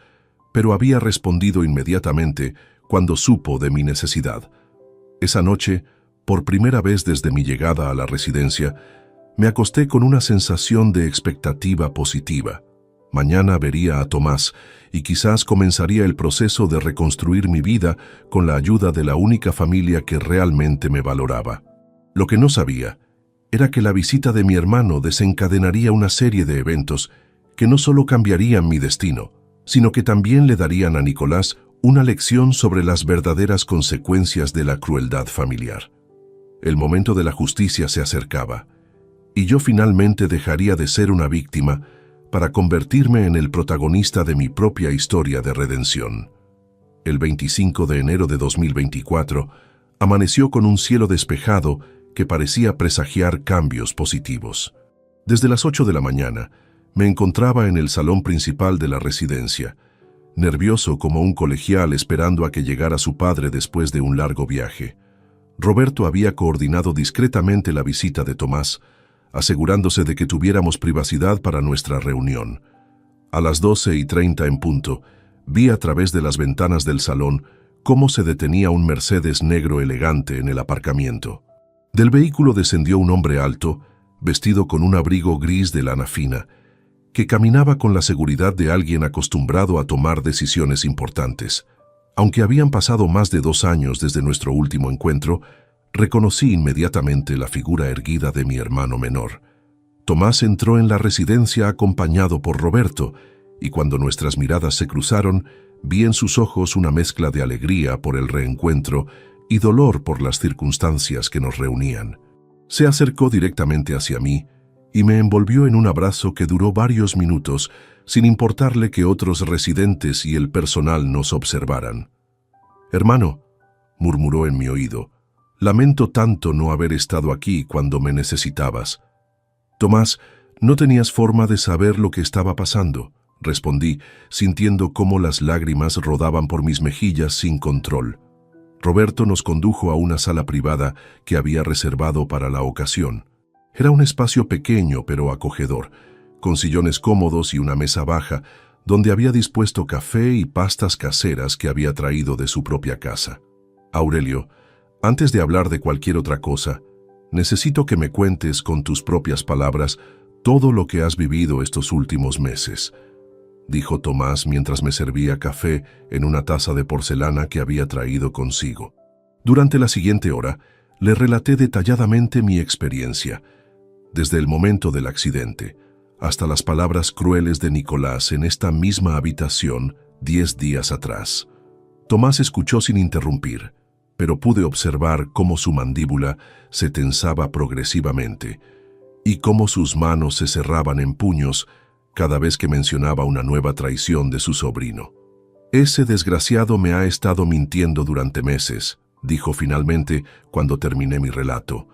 pero había respondido inmediatamente cuando supo de mi necesidad. Esa noche, por primera vez desde mi llegada a la residencia, me acosté con una sensación de expectativa positiva. Mañana vería a Tomás y quizás comenzaría el proceso de reconstruir mi vida con la ayuda de la única familia que realmente me valoraba. Lo que no sabía era que la visita de mi hermano desencadenaría una serie de eventos que no solo cambiarían mi destino, sino que también le darían a Nicolás una lección sobre las verdaderas consecuencias de la crueldad familiar. El momento de la justicia se acercaba, y yo finalmente dejaría de ser una víctima para convertirme en el protagonista de mi propia historia de redención. El 25 de enero de 2024 amaneció con un cielo despejado que parecía presagiar cambios positivos. Desde las 8 de la mañana me encontraba en el salón principal de la residencia, nervioso como un colegial esperando a que llegara su padre después de un largo viaje. Roberto había coordinado discretamente la visita de Tomás, asegurándose de que tuviéramos privacidad para nuestra reunión. A las 12:30 en punto, vi a través de las ventanas del salón cómo se detenía un Mercedes negro elegante en el aparcamiento. Del vehículo descendió un hombre alto, vestido con un abrigo gris de lana fina, que caminaba con la seguridad de alguien acostumbrado a tomar decisiones importantes. Aunque habían pasado más de 2 años desde nuestro último encuentro, reconocí inmediatamente la figura erguida de mi hermano menor. Tomás entró en la residencia acompañado por Roberto, y cuando nuestras miradas se cruzaron, vi en sus ojos una mezcla de alegría por el reencuentro y dolor por las circunstancias que nos reunían. Se acercó directamente hacia mí y me envolvió en un abrazo que duró varios minutos, sin importarle que otros residentes y el personal nos observaran. «Hermano», murmuró en mi oído, «lamento tanto no haber estado aquí cuando me necesitabas». «Tomás, no tenías forma de saber lo que estaba pasando», respondí, sintiendo cómo las lágrimas rodaban por mis mejillas sin control. Roberto nos condujo a una sala privada que había reservado para la ocasión. Era un espacio pequeño pero acogedor, con sillones cómodos y una mesa baja, donde había dispuesto café y pastas caseras que había traído de su propia casa. «Aurelio, antes de hablar de cualquier otra cosa, necesito que me cuentes con tus propias palabras todo lo que has vivido estos últimos meses», dijo Tomás mientras me servía café en una taza de porcelana que había traído consigo. Durante la siguiente hora, le relaté detalladamente mi experiencia, desde el momento del accidente hasta las palabras crueles de Nicolás en esta misma habitación 10 días atrás. Tomás escuchó sin interrumpir, pero pude observar cómo su mandíbula se tensaba progresivamente y cómo sus manos se cerraban en puños cada vez que mencionaba una nueva traición de su sobrino. «Ese desgraciado me ha estado mintiendo durante meses», dijo finalmente cuando terminé mi relato.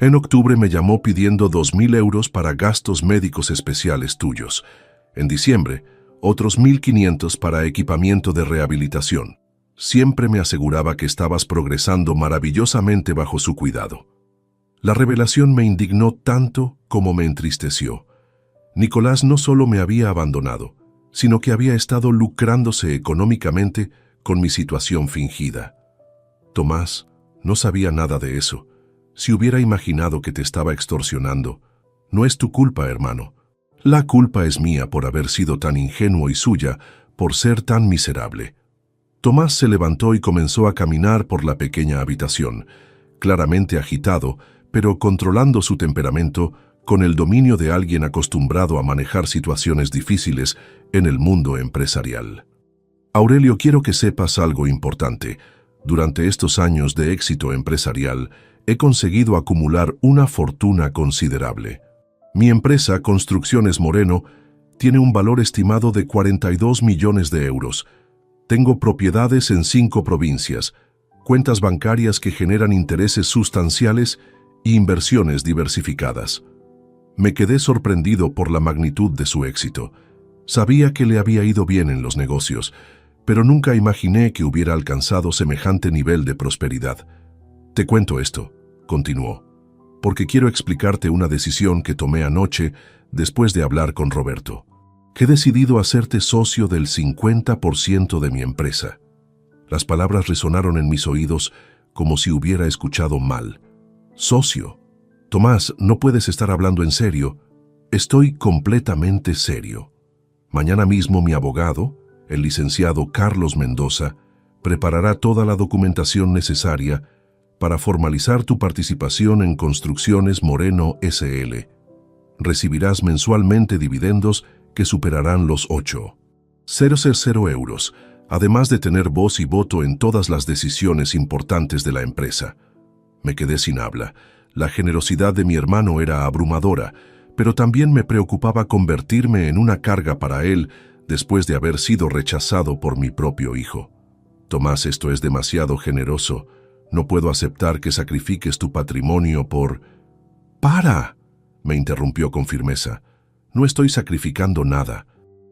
«En octubre me llamó pidiendo 2.000 euros para gastos médicos especiales tuyos. En diciembre, otros 1.500 para equipamiento de rehabilitación. Siempre me aseguraba que estabas progresando maravillosamente bajo su cuidado». La revelación me indignó tanto como me entristeció. Nicolás no solo me había abandonado, sino que había estado lucrándose económicamente con mi situación fingida. «Tomás, no sabía nada de eso. Si hubiera imaginado que te estaba extorsionando, no es tu culpa, hermano. La culpa es mía por haber sido tan ingenuo y suya por ser tan miserable». Tomás se levantó y comenzó a caminar por la pequeña habitación, claramente agitado, pero controlando su temperamento con el dominio de alguien acostumbrado a manejar situaciones difíciles en el mundo empresarial. «Aurelio, quiero que sepas algo importante. Durante estos años de éxito empresarial, he conseguido acumular una fortuna considerable. Mi empresa, Construcciones Moreno, tiene un valor estimado de 42 millones de euros. Tengo propiedades en 5 provincias, cuentas bancarias que generan intereses sustanciales y inversiones diversificadas». Me quedé sorprendido por la magnitud de su éxito. Sabía que le había ido bien en los negocios, pero nunca imaginé que hubiera alcanzado semejante nivel de prosperidad. «Te cuento esto», continuó, «porque quiero explicarte una decisión que tomé anoche después de hablar con Roberto. He decidido hacerte socio del 50% de mi empresa». Las palabras resonaron en mis oídos como si hubiera escuchado mal. «¿Socio? Tomás, no puedes estar hablando en serio». «Estoy completamente serio». Mañana mismo mi abogado, el licenciado Carlos Mendoza, preparará toda la documentación necesaria para formalizar tu participación en Construcciones Moreno S.L. Recibirás mensualmente dividendos que superarán los 8.000 euros, además de tener voz y voto en todas las decisiones importantes de la empresa. Me quedé sin habla. La generosidad de mi hermano era abrumadora, pero también me preocupaba convertirme en una carga para él después de haber sido rechazado por mi propio hijo. Tomás, esto es demasiado generoso. No puedo aceptar que sacrifiques tu patrimonio por... ¡Para!, me interrumpió con firmeza. No estoy sacrificando nada.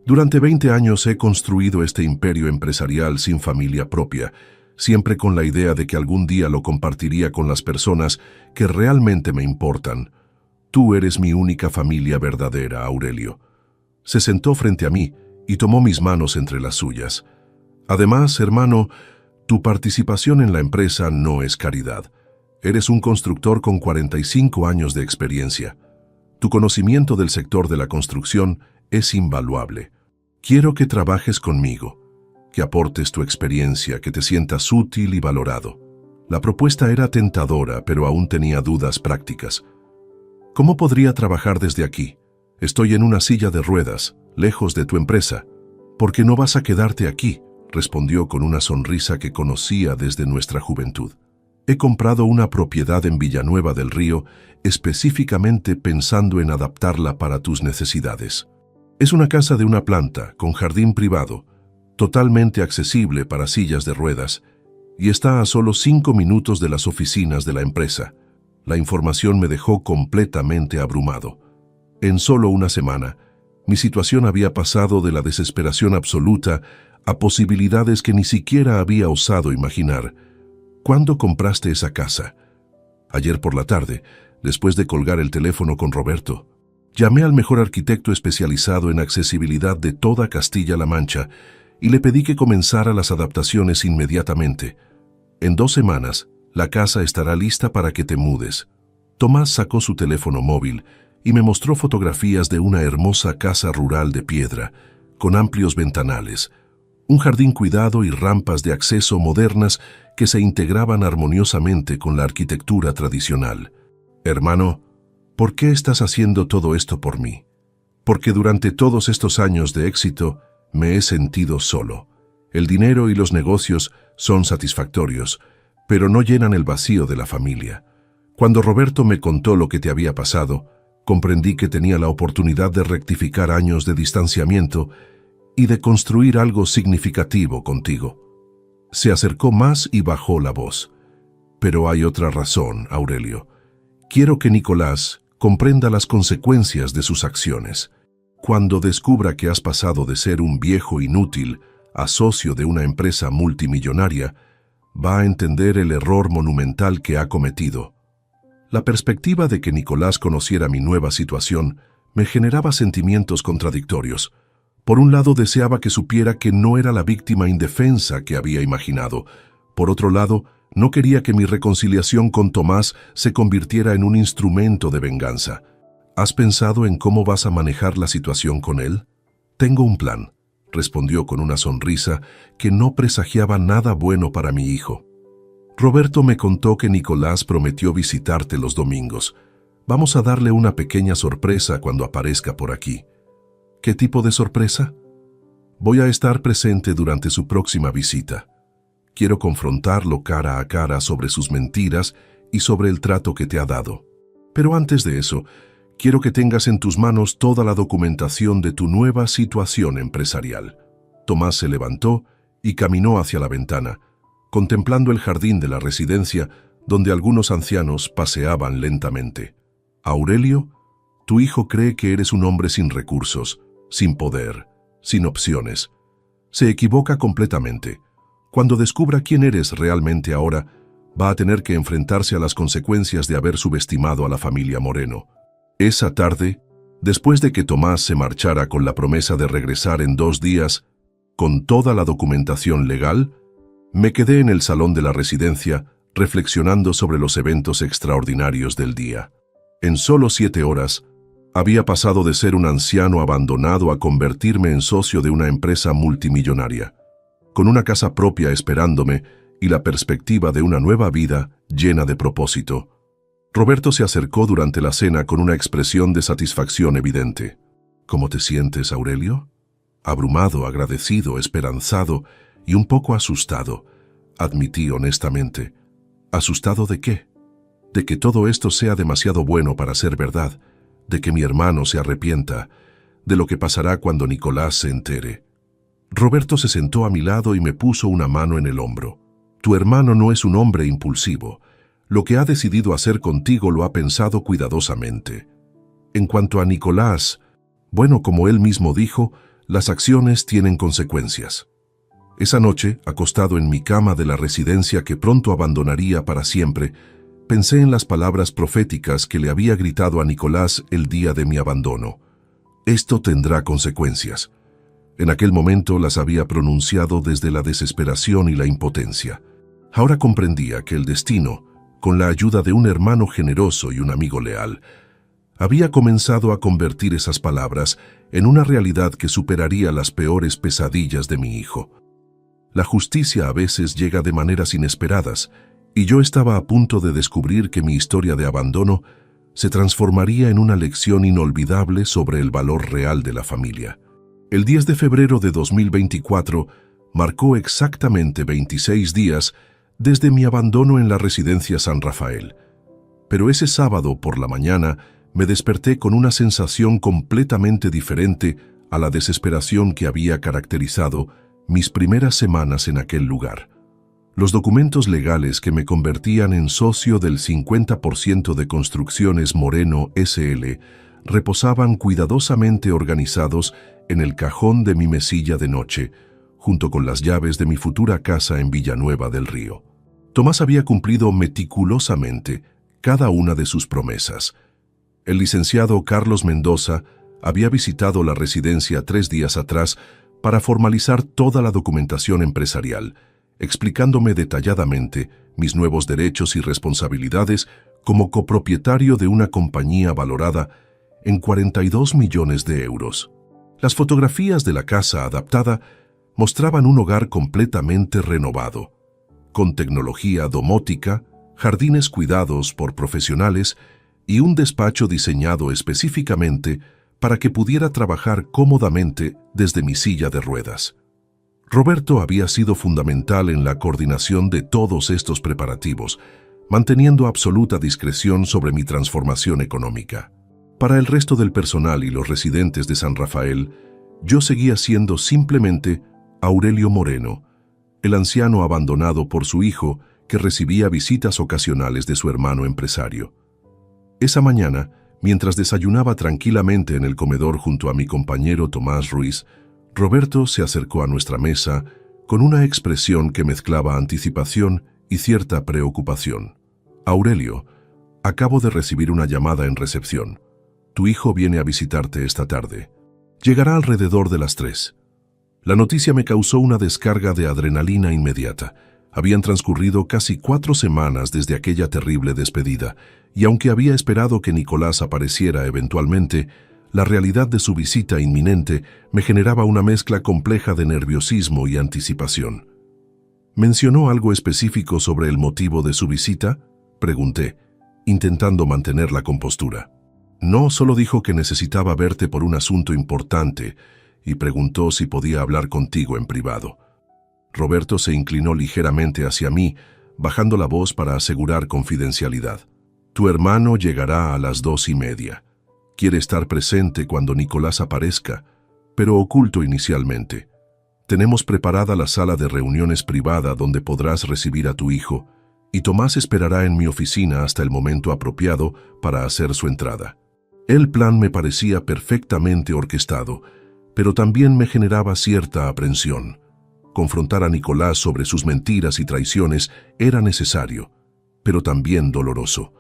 Durante 20 años he construido este imperio empresarial sin familia propia, siempre con la idea de que algún día lo compartiría con las personas que realmente me importan. Tú eres mi única familia verdadera, Aurelio. Se sentó frente a mí y tomó mis manos entre las suyas. Además, hermano, tu participación en la empresa no es caridad. Eres un constructor con 45 años de experiencia. Tu conocimiento del sector de la construcción es invaluable. Quiero que trabajes conmigo, que aportes tu experiencia, que te sientas útil y valorado. La propuesta era tentadora, pero aún tenía dudas prácticas. ¿Cómo podría trabajar desde aquí? Estoy en una silla de ruedas, lejos de tu empresa. ¿Por qué no vas a quedarte aquí?, respondió con una sonrisa que conocía desde nuestra juventud. He comprado una propiedad en Villanueva del Río específicamente pensando en adaptarla para tus necesidades. Es una casa de una planta, con jardín privado, totalmente accesible para sillas de ruedas, y está a solo 5 minutos de las oficinas de la empresa. La información me dejó completamente abrumado. En solo una semana, mi situación había pasado de la desesperación absoluta a posibilidades que ni siquiera había osado imaginar. ¿Cuándo compraste esa casa? Ayer por la tarde, después de colgar el teléfono con Roberto. Llamé al mejor arquitecto especializado en accesibilidad de toda Castilla-La Mancha y le pedí que comenzara las adaptaciones inmediatamente. En 2 semanas, la casa estará lista para que te mudes. Tomás sacó su teléfono móvil y me mostró fotografías de una hermosa casa rural de piedra, con amplios ventanales, un jardín cuidado y rampas de acceso modernas que se integraban armoniosamente con la arquitectura tradicional. Hermano, ¿por qué estás haciendo todo esto por mí? Porque durante todos estos años de éxito me he sentido solo. El dinero y los negocios son satisfactorios, pero no llenan el vacío de la familia. Cuando Roberto me contó lo que te había pasado, comprendí que tenía la oportunidad de rectificar años de distanciamiento y de construir algo significativo contigo. Se acercó más y bajó la voz. Pero hay otra razón, Aurelio. Quiero que Nicolás comprenda las consecuencias de sus acciones. Cuando descubra que has pasado de ser un viejo inútil a socio de una empresa multimillonaria, va a entender el error monumental que ha cometido. La perspectiva de que Nicolás conociera mi nueva situación me generaba sentimientos contradictorios. Por un lado, deseaba que supiera que no era la víctima indefensa que había imaginado. Por otro lado, no quería que mi reconciliación con Tomás se convirtiera en un instrumento de venganza. ¿Has pensado en cómo vas a manejar la situación con él? Tengo un plan, respondió con una sonrisa que no presagiaba nada bueno para mi hijo. Roberto me contó que Nicolás prometió visitarte los domingos. Vamos a darle una pequeña sorpresa cuando aparezca por aquí. ¿Qué tipo de sorpresa? Voy a estar presente durante su próxima visita. Quiero confrontarlo cara a cara sobre sus mentiras y sobre el trato que te ha dado. Pero antes de eso, quiero que tengas en tus manos toda la documentación de tu nueva situación empresarial. Tomás se levantó y caminó hacia la ventana, contemplando el jardín de la residencia donde algunos ancianos paseaban lentamente. Aurelio, tu hijo cree que eres un hombre sin recursos, sin poder, sin opciones. Se equivoca completamente. Cuando descubra quién eres realmente ahora, va a tener que enfrentarse a las consecuencias de haber subestimado a la familia Moreno. Esa tarde, después de que Tomás se marchara con la promesa de regresar en 2 días, con toda la documentación legal, me quedé en el salón de la residencia reflexionando sobre los eventos extraordinarios del día. En solo 7 horas, Había pasado de ser un anciano abandonado a convertirme en socio de una empresa multimillonaria, con una casa propia esperándome y la perspectiva de una nueva vida llena de propósito. Roberto se acercó durante la cena con una expresión de satisfacción evidente. ¿Cómo te sientes, Aurelio? Abrumado, agradecido, esperanzado y un poco asustado, admití honestamente. ¿Asustado de qué? De que todo esto sea demasiado bueno para ser verdad, de que mi hermano se arrepienta, de lo que pasará cuando Nicolás se entere. Roberto se sentó a mi lado y me puso una mano en el hombro. Tu hermano no es un hombre impulsivo. Lo que ha decidido hacer contigo lo ha pensado cuidadosamente. En cuanto a Nicolás, bueno, como él mismo dijo, las acciones tienen consecuencias. Esa noche, acostado en mi cama de la residencia que pronto abandonaría para siempre, pensé en las palabras proféticas que le había gritado a Nicolás el día de mi abandono. Esto tendrá consecuencias. En aquel momento las había pronunciado desde la desesperación y la impotencia. Ahora comprendía que el destino, con la ayuda de un hermano generoso y un amigo leal, había comenzado a convertir esas palabras en una realidad que superaría las peores pesadillas de mi hijo. La justicia a veces llega de maneras inesperadas, y yo estaba a punto de descubrir que mi historia de abandono se transformaría en una lección inolvidable sobre el valor real de la familia. El 10 de febrero de 2024 marcó exactamente 26 días desde mi abandono en la residencia San Rafael. Pero ese sábado por la mañana me desperté con una sensación completamente diferente a la desesperación que había caracterizado mis primeras semanas en aquel lugar. Los documentos legales que me convertían en socio del 50% de Construcciones Moreno S.L. reposaban cuidadosamente organizados en el cajón de mi mesilla de noche, junto con las llaves de mi futura casa en Villanueva del Río. Tomás había cumplido meticulosamente cada una de sus promesas. El licenciado Carlos Mendoza había visitado la residencia 3 días atrás para formalizar toda la documentación empresarial, explicándome detalladamente mis nuevos derechos y responsabilidades como copropietario de una compañía valorada en 42 millones de euros. Las fotografías de la casa adaptada mostraban un hogar completamente renovado, con tecnología domótica, jardines cuidados por profesionales y un despacho diseñado específicamente para que pudiera trabajar cómodamente desde mi silla de ruedas. Roberto había sido fundamental en la coordinación de todos estos preparativos, manteniendo absoluta discreción sobre mi transformación económica. Para el resto del personal y los residentes de San Rafael, yo seguía siendo simplemente Aurelio Moreno, el anciano abandonado por su hijo que recibía visitas ocasionales de su hermano empresario. Esa mañana, mientras desayunaba tranquilamente en el comedor junto a mi compañero Tomás Ruiz, Roberto se acercó a nuestra mesa con una expresión que mezclaba anticipación y cierta preocupación. Aurelio, acabo de recibir una llamada en recepción. Tu hijo viene a visitarte esta tarde. Llegará alrededor de las 3. La noticia me causó una descarga de adrenalina inmediata. Habían transcurrido casi 4 semanas desde aquella terrible despedida, y aunque había esperado que Nicolás apareciera eventualmente, la realidad de su visita inminente me generaba una mezcla compleja de nerviosismo y anticipación. ¿Mencionó algo específico sobre el motivo de su visita?, pregunté, intentando mantener la compostura. No, solo dijo que necesitaba verte por un asunto importante y preguntó si podía hablar contigo en privado. Roberto se inclinó ligeramente hacia mí, bajando la voz para asegurar confidencialidad. Tu hermano llegará a las 2:30. Quiere estar presente cuando Nicolás aparezca, pero oculto inicialmente. Tenemos preparada la sala de reuniones privada donde podrás recibir a tu hijo, y Tomás esperará en mi oficina hasta el momento apropiado para hacer su entrada. El plan me parecía perfectamente orquestado, pero también me generaba cierta aprensión. Confrontar a Nicolás sobre sus mentiras y traiciones era necesario, pero también doloroso.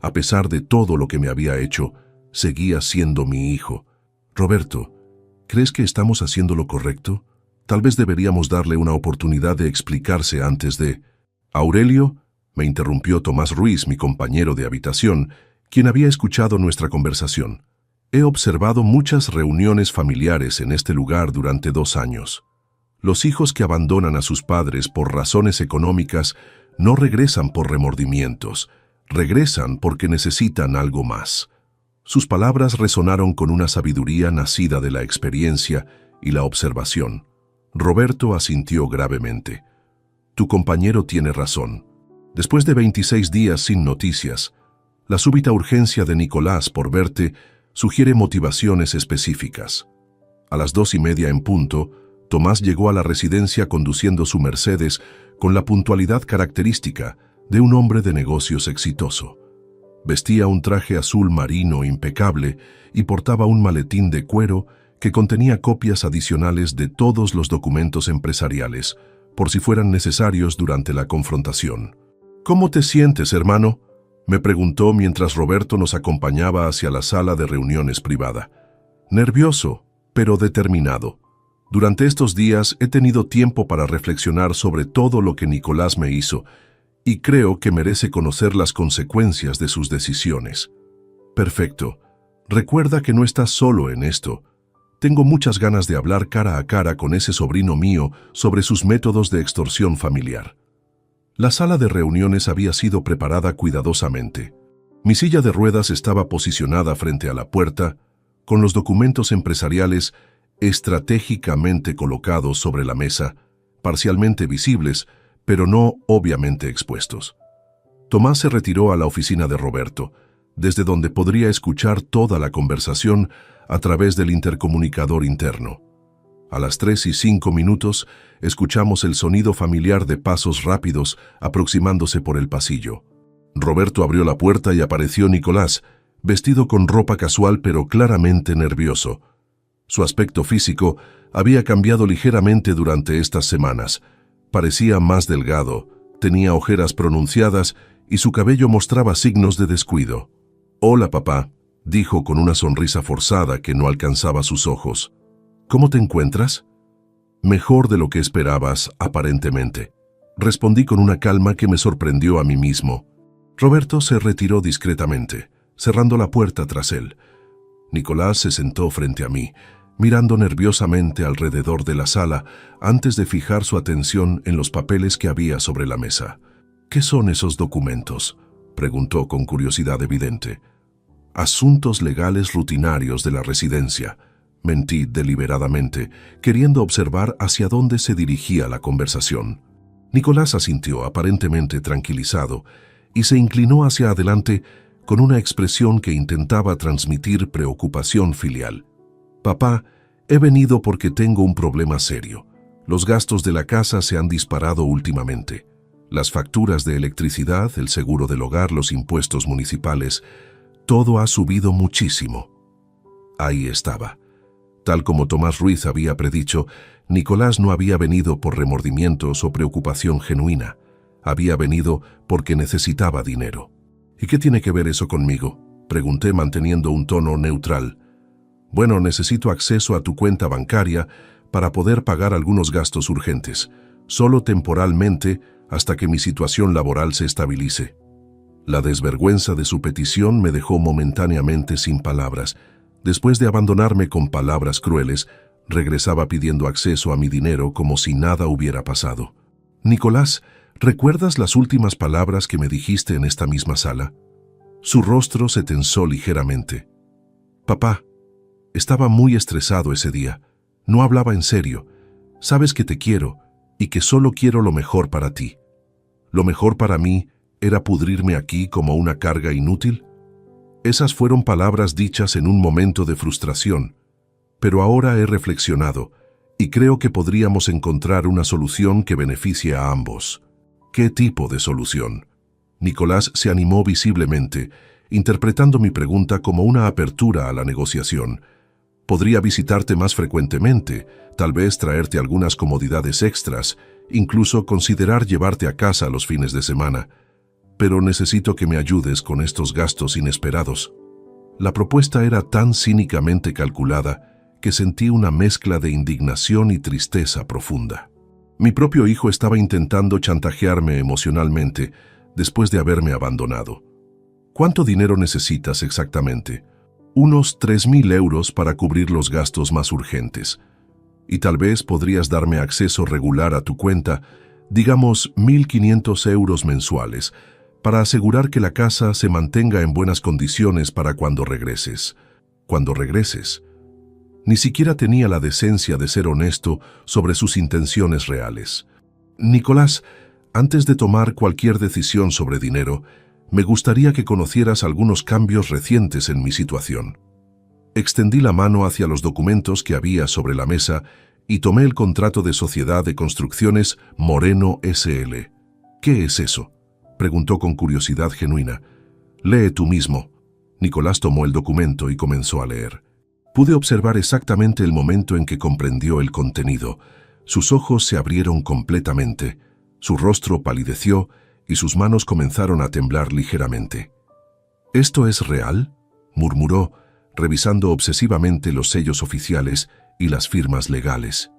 A pesar de todo lo que me había hecho, seguía siendo mi hijo. Roberto, ¿crees que estamos haciendo lo correcto? Tal vez deberíamos darle una oportunidad de explicarse antes de... Aurelio, me interrumpió Tomás Ruiz, mi compañero de habitación, quien había escuchado nuestra conversación. He observado muchas reuniones familiares en este lugar durante 2 años. Los hijos que abandonan a sus padres por razones económicas no regresan por remordimientos, regresan porque necesitan algo más. Sus palabras resonaron con una sabiduría nacida de la experiencia y la observación. Roberto asintió gravemente. Tu compañero tiene razón. Después de 26 días sin noticias, la súbita urgencia de Nicolás por verte sugiere motivaciones específicas. A las 2:30 en punto, Tomás llegó a la residencia conduciendo su Mercedes con la puntualidad característica de un hombre de negocios exitoso. Vestía un traje azul marino impecable y portaba un maletín de cuero que contenía copias adicionales de todos los documentos empresariales, por si fueran necesarios durante la confrontación. «¿Cómo te sientes, hermano?», me preguntó mientras Roberto nos acompañaba hacia la sala de reuniones privada. «Nervioso, pero determinado. Durante estos días he tenido tiempo para reflexionar sobre todo lo que Nicolás me hizo, y creo que merece conocer las consecuencias de sus decisiones». «Perfecto. Recuerda que no estás solo en esto. Tengo muchas ganas de hablar cara a cara con ese sobrino mío sobre sus métodos de extorsión familiar». La sala de reuniones había sido preparada cuidadosamente. Mi silla de ruedas estaba posicionada frente a la puerta, con los documentos empresariales estratégicamente colocados sobre la mesa, parcialmente visibles, pero no obviamente expuestos. Tomás se retiró a la oficina de Roberto, desde donde podría escuchar toda la conversación a través del intercomunicador interno. A las 3:05 escuchamos el sonido familiar de pasos rápidos aproximándose por el pasillo. Roberto abrió la puerta y apareció Nicolás, vestido con ropa casual pero claramente nervioso. Su aspecto físico había cambiado ligeramente durante estas semanas. Parecía más delgado, tenía ojeras pronunciadas y su cabello mostraba signos de descuido. «Hola, papá», dijo con una sonrisa forzada que no alcanzaba sus ojos. «¿Cómo te encuentras?» «Mejor de lo que esperabas, aparentemente», respondí con una calma que me sorprendió a mí mismo. Roberto se retiró discretamente, cerrando la puerta tras él. Nicolás se sentó frente a mí, mirando nerviosamente alrededor de la sala antes de fijar su atención en los papeles que había sobre la mesa. «¿Qué son esos documentos?», preguntó con curiosidad evidente. «Asuntos legales rutinarios de la residencia», mentí deliberadamente, queriendo observar hacia dónde se dirigía la conversación. Nicolás asintió, aparentemente tranquilizado, y se inclinó hacia adelante con una expresión que intentaba transmitir preocupación filial. «Papá, he venido porque tengo un problema serio. Los gastos de la casa se han disparado últimamente. Las facturas de electricidad, el seguro del hogar, los impuestos municipales, todo ha subido muchísimo». Ahí estaba. Tal como Tomás Ruiz había predicho, Nicolás no había venido por remordimientos o preocupación genuina. Había venido porque necesitaba dinero. «¿Y qué tiene que ver eso conmigo?», pregunté manteniendo un tono neutral. «Bueno, necesito acceso a tu cuenta bancaria para poder pagar algunos gastos urgentes, solo temporalmente hasta que mi situación laboral se estabilice». La desvergüenza de su petición me dejó momentáneamente sin palabras. Después de abandonarme con palabras crueles, regresaba pidiendo acceso a mi dinero como si nada hubiera pasado. «Nicolás, ¿recuerdas las últimas palabras que me dijiste en esta misma sala?». Su rostro se tensó ligeramente. «Papá, estaba muy estresado ese día. No hablaba en serio. Sabes que te quiero y que solo quiero lo mejor para ti. ¿Lo mejor para mí era pudrirme aquí como una carga inútil?». Esas fueron palabras dichas en un momento de frustración, pero ahora he reflexionado y creo que podríamos encontrar una solución que beneficie a ambos. ¿Qué tipo de solución? Nicolás se animó visiblemente, interpretando mi pregunta como una apertura a la negociación. Podría visitarte más frecuentemente, tal vez traerte algunas comodidades extras, incluso considerar llevarte a casa los fines de semana. Pero necesito que me ayudes con estos gastos inesperados. La propuesta era tan cínicamente calculada que sentí una mezcla de indignación y tristeza profunda. Mi propio hijo estaba intentando chantajearme emocionalmente después de haberme abandonado. «¿Cuánto dinero necesitas exactamente?». Unos 3.000 euros para cubrir los gastos más urgentes. Y tal vez podrías darme acceso regular a tu cuenta, digamos 1.500 euros mensuales, para asegurar que la casa se mantenga en buenas condiciones para cuando regreses. Cuando regreses. Ni siquiera tenía la decencia de ser honesto sobre sus intenciones reales. Nicolás, antes de tomar cualquier decisión sobre dinero, me gustaría que conocieras algunos cambios recientes en mi situación. Extendí la mano hacia los documentos que había sobre la mesa y tomé el contrato de Sociedad de Construcciones Moreno S.L. ¿Qué es eso?, preguntó con curiosidad genuina. Lee tú mismo. Nicolás tomó el documento y comenzó a leer. Pude observar exactamente el momento en que comprendió el contenido. Sus ojos se abrieron completamente, su rostro palideció y sus manos comenzaron a temblar ligeramente. ¿Esto es real?, murmuró, revisando obsesivamente los sellos oficiales y las firmas legales.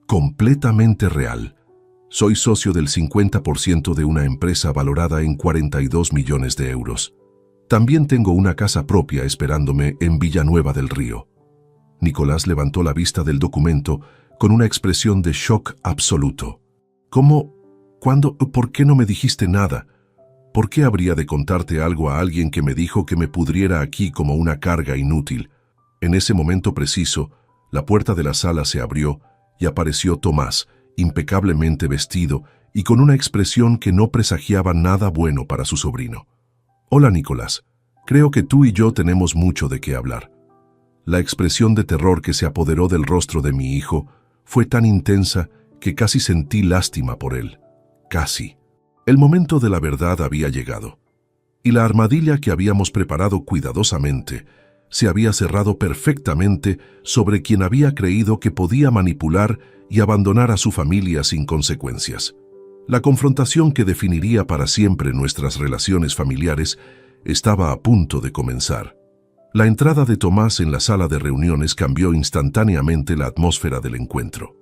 Completamente real. Soy socio del 50% de una empresa valorada en 42 millones de euros. También tengo una casa propia esperándome en Villanueva del Río. Nicolás levantó la vista del documento con una expresión de shock absoluto. ¿Cómo? ¿Cuándo? ¿Por qué no me dijiste nada? ¿Por qué habría de contarte algo a alguien que me dijo que me pudriera aquí como una carga inútil? En ese momento preciso, la puerta de la sala se abrió y apareció Tomás, impecablemente vestido y con una expresión que no presagiaba nada bueno para su sobrino. Hola, Nicolás. Creo que tú y yo tenemos mucho de qué hablar. La expresión de terror que se apoderó del rostro de mi hijo fue tan intensa que casi sentí lástima por él. Casi. El momento de la verdad había llegado, y la armadilla que habíamos preparado cuidadosamente se había cerrado perfectamente sobre quien había creído que podía manipular y abandonar a su familia sin consecuencias. La confrontación que definiría para siempre nuestras relaciones familiares estaba a punto de comenzar. La entrada de Tomás en la sala de reuniones cambió instantáneamente la atmósfera del encuentro.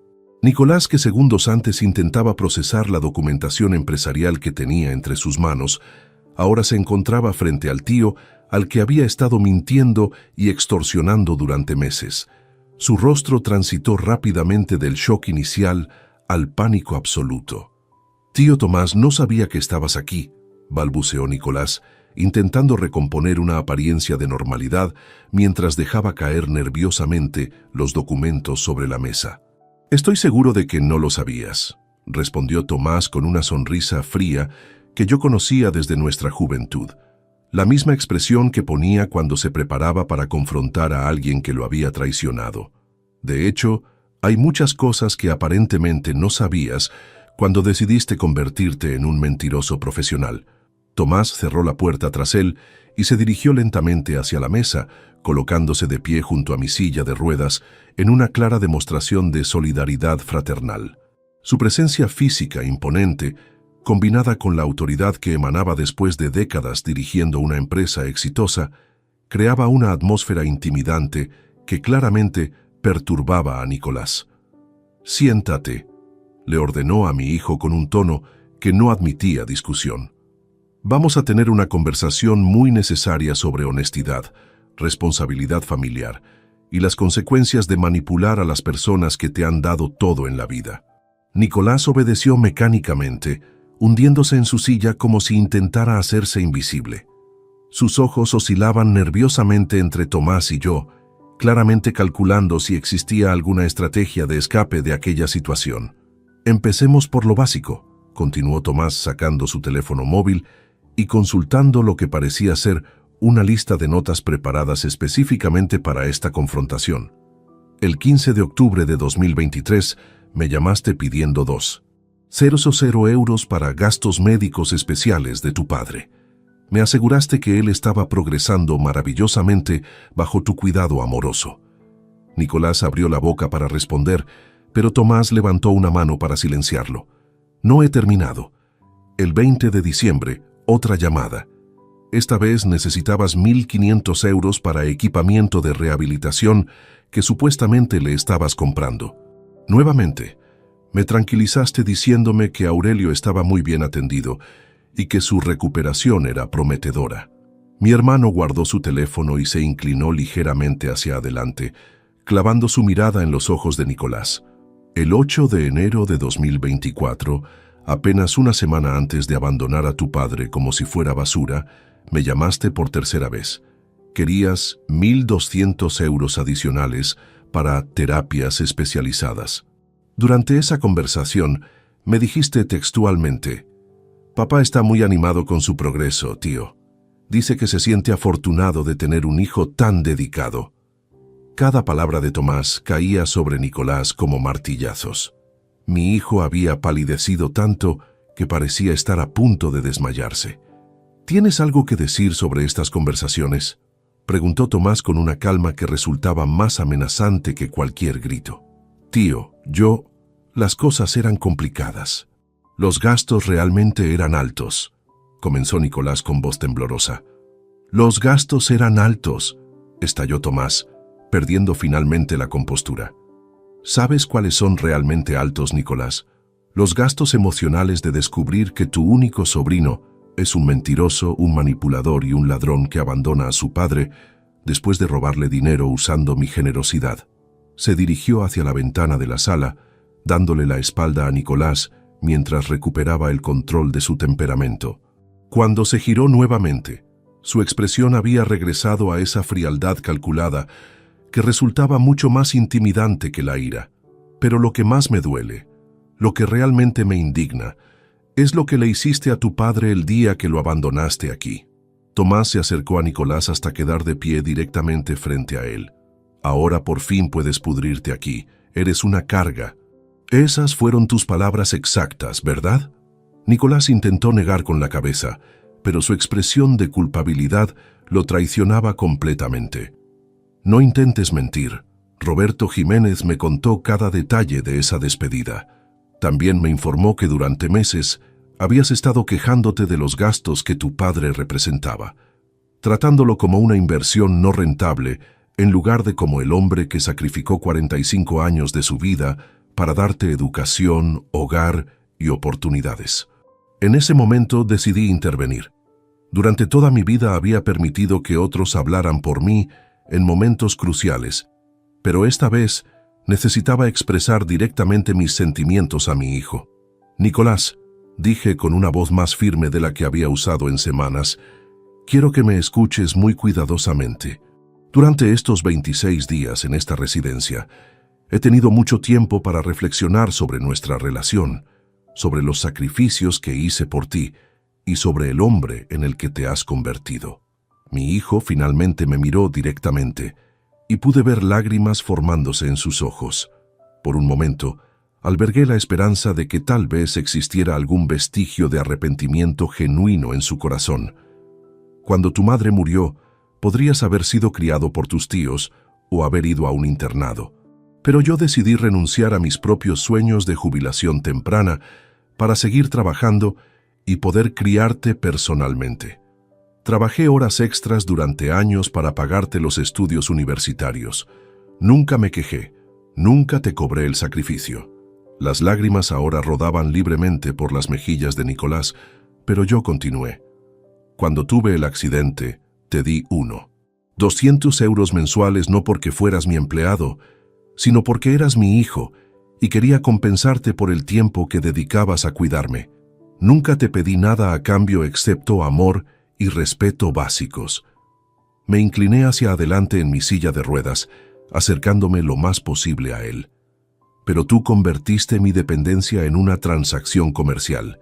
Nicolás, que segundos antes intentaba procesar la documentación empresarial que tenía entre sus manos, ahora se encontraba frente al tío al que había estado mintiendo y extorsionando durante meses. Su rostro transitó rápidamente del shock inicial al pánico absoluto. «Tío Tomás, no sabía que estabas aquí», balbuceó Nicolás, intentando recomponer una apariencia de normalidad mientras dejaba caer nerviosamente los documentos sobre la mesa. «Estoy seguro de que no lo sabías», respondió Tomás con una sonrisa fría que yo conocía desde nuestra juventud. La misma expresión que ponía cuando se preparaba para confrontar a alguien que lo había traicionado. De hecho, hay muchas cosas que aparentemente no sabías cuando decidiste convertirte en un mentiroso profesional. Tomás cerró la puerta tras él y se dirigió lentamente hacia la mesa, colocándose de pie junto a mi silla de ruedas en una clara demostración de solidaridad fraternal. Su presencia física imponente, combinada con la autoridad que emanaba después de décadas dirigiendo una empresa exitosa, creaba una atmósfera intimidante que claramente perturbaba a Nicolás. «Siéntate», le ordenó a mi hijo con un tono que no admitía discusión. «Vamos a tener una conversación muy necesaria sobre honestidad, responsabilidad familiar y las consecuencias de manipular a las personas que te han dado todo en la vida». Nicolás obedeció mecánicamente, hundiéndose en su silla como si intentara hacerse invisible. Sus ojos oscilaban nerviosamente entre Tomás y yo, claramente calculando si existía alguna estrategia de escape de aquella situación. «Empecemos por lo básico», continuó Tomás sacando su teléfono móvil y consultando lo que parecía ser una lista de notas preparadas específicamente para esta confrontación. «El 15 de octubre de 2023 me llamaste pidiendo 200 euros para gastos médicos especiales de tu padre. Me aseguraste que él estaba progresando maravillosamente bajo tu cuidado amoroso». Nicolás abrió la boca para responder, pero Tomás levantó una mano para silenciarlo. «No he terminado. El 20 de diciembre, otra llamada. Esta vez necesitabas 1.500 euros para equipamiento de rehabilitación que supuestamente le estabas comprando. Nuevamente, me tranquilizaste diciéndome que Aurelio estaba muy bien atendido y que su recuperación era prometedora. Mi hermano guardó su teléfono y se inclinó ligeramente hacia adelante, clavando su mirada en los ojos de Nicolás. El 8 de enero de 2024, apenas una semana antes de abandonar a tu padre como si fuera basura, me llamaste por tercera vez. Querías 1.200 euros adicionales para terapias especializadas. Durante esa conversación, me dijiste textualmente: «Papá está muy animado con su progreso, tío. Dice que se siente afortunado de tener un hijo tan dedicado». Cada palabra de Tomás caía sobre Nicolás como martillazos. Mi hijo había palidecido tanto que parecía estar a punto de desmayarse. «¿Tienes algo que decir sobre estas conversaciones?», preguntó Tomás con una calma que resultaba más amenazante que cualquier grito. «Tío, las cosas eran complicadas. Los gastos realmente eran altos», comenzó Nicolás con voz temblorosa. «Los gastos eran altos», estalló Tomás, perdiendo finalmente la compostura. «¿Sabes cuáles son realmente altos, Nicolás? Los gastos emocionales de descubrir que tu único sobrino es un mentiroso, un manipulador y un ladrón que abandona a su padre después de robarle dinero usando mi generosidad». Se dirigió hacia la ventana de la sala, dándole la espalda a Nicolás mientras recuperaba el control de su temperamento. Cuando se giró nuevamente, su expresión había regresado a esa frialdad calculada que resultaba mucho más intimidante que la ira. «Pero lo que más me duele, lo que realmente me indigna, es lo que le hiciste a tu padre el día que lo abandonaste aquí». Tomás se acercó a Nicolás hasta quedar de pie directamente frente a él. «Ahora por fin puedes pudrirte aquí. Eres una carga». «Esas fueron tus palabras exactas, ¿verdad?». Nicolás intentó negar con la cabeza, pero su expresión de culpabilidad lo traicionaba completamente. «No intentes mentir. Roberto Jiménez me contó cada detalle de esa despedida. También me informó que durante meses habías estado quejándote de los gastos que tu padre representaba, tratándolo como una inversión no rentable en lugar de como el hombre que sacrificó 45 años de su vida para darte educación, hogar y oportunidades». En ese momento decidí intervenir. Durante toda mi vida había permitido que otros hablaran por mí en momentos cruciales, pero esta vez necesitaba expresar directamente mis sentimientos a mi hijo. «Nicolás», dije con una voz más firme de la que había usado en semanas, «quiero que me escuches muy cuidadosamente. Durante estos 26 días en esta residencia, he tenido mucho tiempo para reflexionar sobre nuestra relación, sobre los sacrificios que hice por ti y sobre el hombre en el que te has convertido». Mi hijo finalmente me miró directamente y pude ver lágrimas formándose en sus ojos. Por un momento, albergué la esperanza de que tal vez existiera algún vestigio de arrepentimiento genuino en su corazón. «Cuando tu madre murió, podrías haber sido criado por tus tíos o haber ido a un internado. Pero yo decidí renunciar a mis propios sueños de jubilación temprana para seguir trabajando y poder criarte personalmente. Trabajé horas extras durante años para pagarte los estudios universitarios. Nunca me quejé, nunca te cobré el sacrificio». Las lágrimas ahora rodaban libremente por las mejillas de Nicolás, pero yo continué. «Cuando tuve el accidente, te di 200 euros mensuales no porque fueras mi empleado, sino porque eras mi hijo y quería compensarte por el tiempo que dedicabas a cuidarme. Nunca te pedí nada a cambio excepto amor y respeto básicos». Me incliné hacia adelante en mi silla de ruedas, acercándome lo más posible a él. «Pero tú convertiste mi dependencia en una transacción comercial.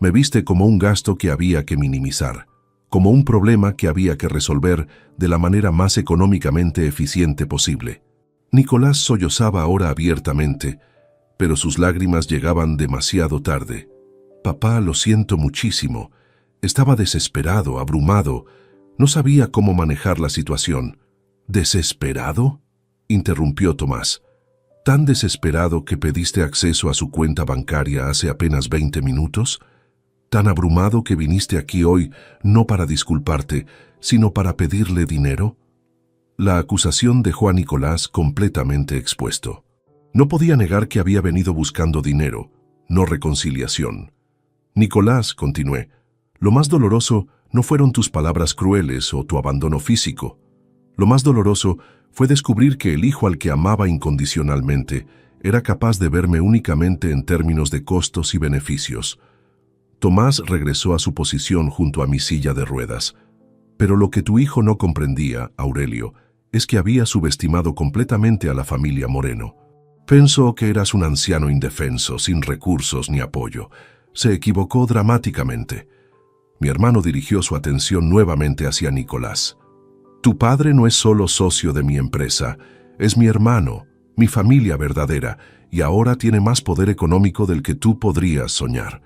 Me viste como un gasto que había que minimizar, como un problema que había que resolver de la manera más económicamente eficiente posible». Nicolás sollozaba ahora abiertamente, pero sus lágrimas llegaban demasiado tarde. «Papá, lo siento muchísimo». Estaba desesperado, abrumado. No sabía cómo manejar la situación. «¿Desesperado?», interrumpió Tomás. «¿Tan desesperado que pediste acceso a su cuenta bancaria hace apenas 20 minutos? ¿Tan abrumado que viniste aquí hoy no para disculparte, sino para pedirle dinero?». La acusación dejó a Nicolás completamente expuesto. No podía negar que había venido buscando dinero, no reconciliación. «Nicolás», continué, «lo más doloroso No fueron tus palabras crueles o tu abandono físico. Lo más doloroso fue descubrir que el hijo al que amaba incondicionalmente era capaz de verme únicamente en términos de costos y beneficios. Tomás regresó a su posición junto a mi silla de ruedas. Pero lo que tu hijo no comprendía, Aurelio, es que había subestimado completamente a la familia Moreno. Pensó que eras un anciano indefenso, sin recursos ni apoyo. Se equivocó dramáticamente. Mi hermano dirigió su atención nuevamente hacia Nicolás. Tu padre no es solo socio de mi empresa, es mi hermano, mi familia verdadera, y ahora tiene más poder económico del que tú podrías soñar.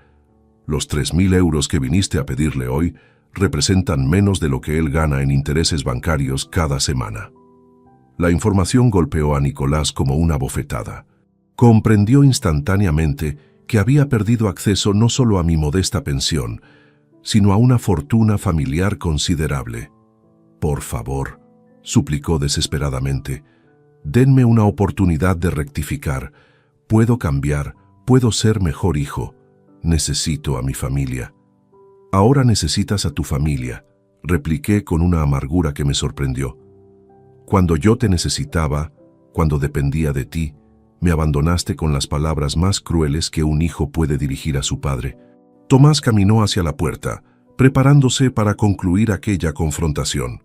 Los 3.000 euros que viniste a pedirle hoy representan menos de lo que él gana en intereses bancarios cada semana. La información golpeó a Nicolás como una bofetada. Comprendió instantáneamente que había perdido acceso no solo a mi modesta pensión, sino a una fortuna familiar considerable. Por favor, suplicó desesperadamente, denme una oportunidad de rectificar. Puedo cambiar, puedo ser mejor hijo. Necesito a mi familia. Ahora necesitas a tu familia, repliqué con una amargura que me sorprendió. Cuando yo te necesitaba, cuando dependía de ti, me abandonaste con las palabras más crueles que un hijo puede dirigir a su padre. Tomás caminó hacia la puerta, preparándose para concluir aquella confrontación.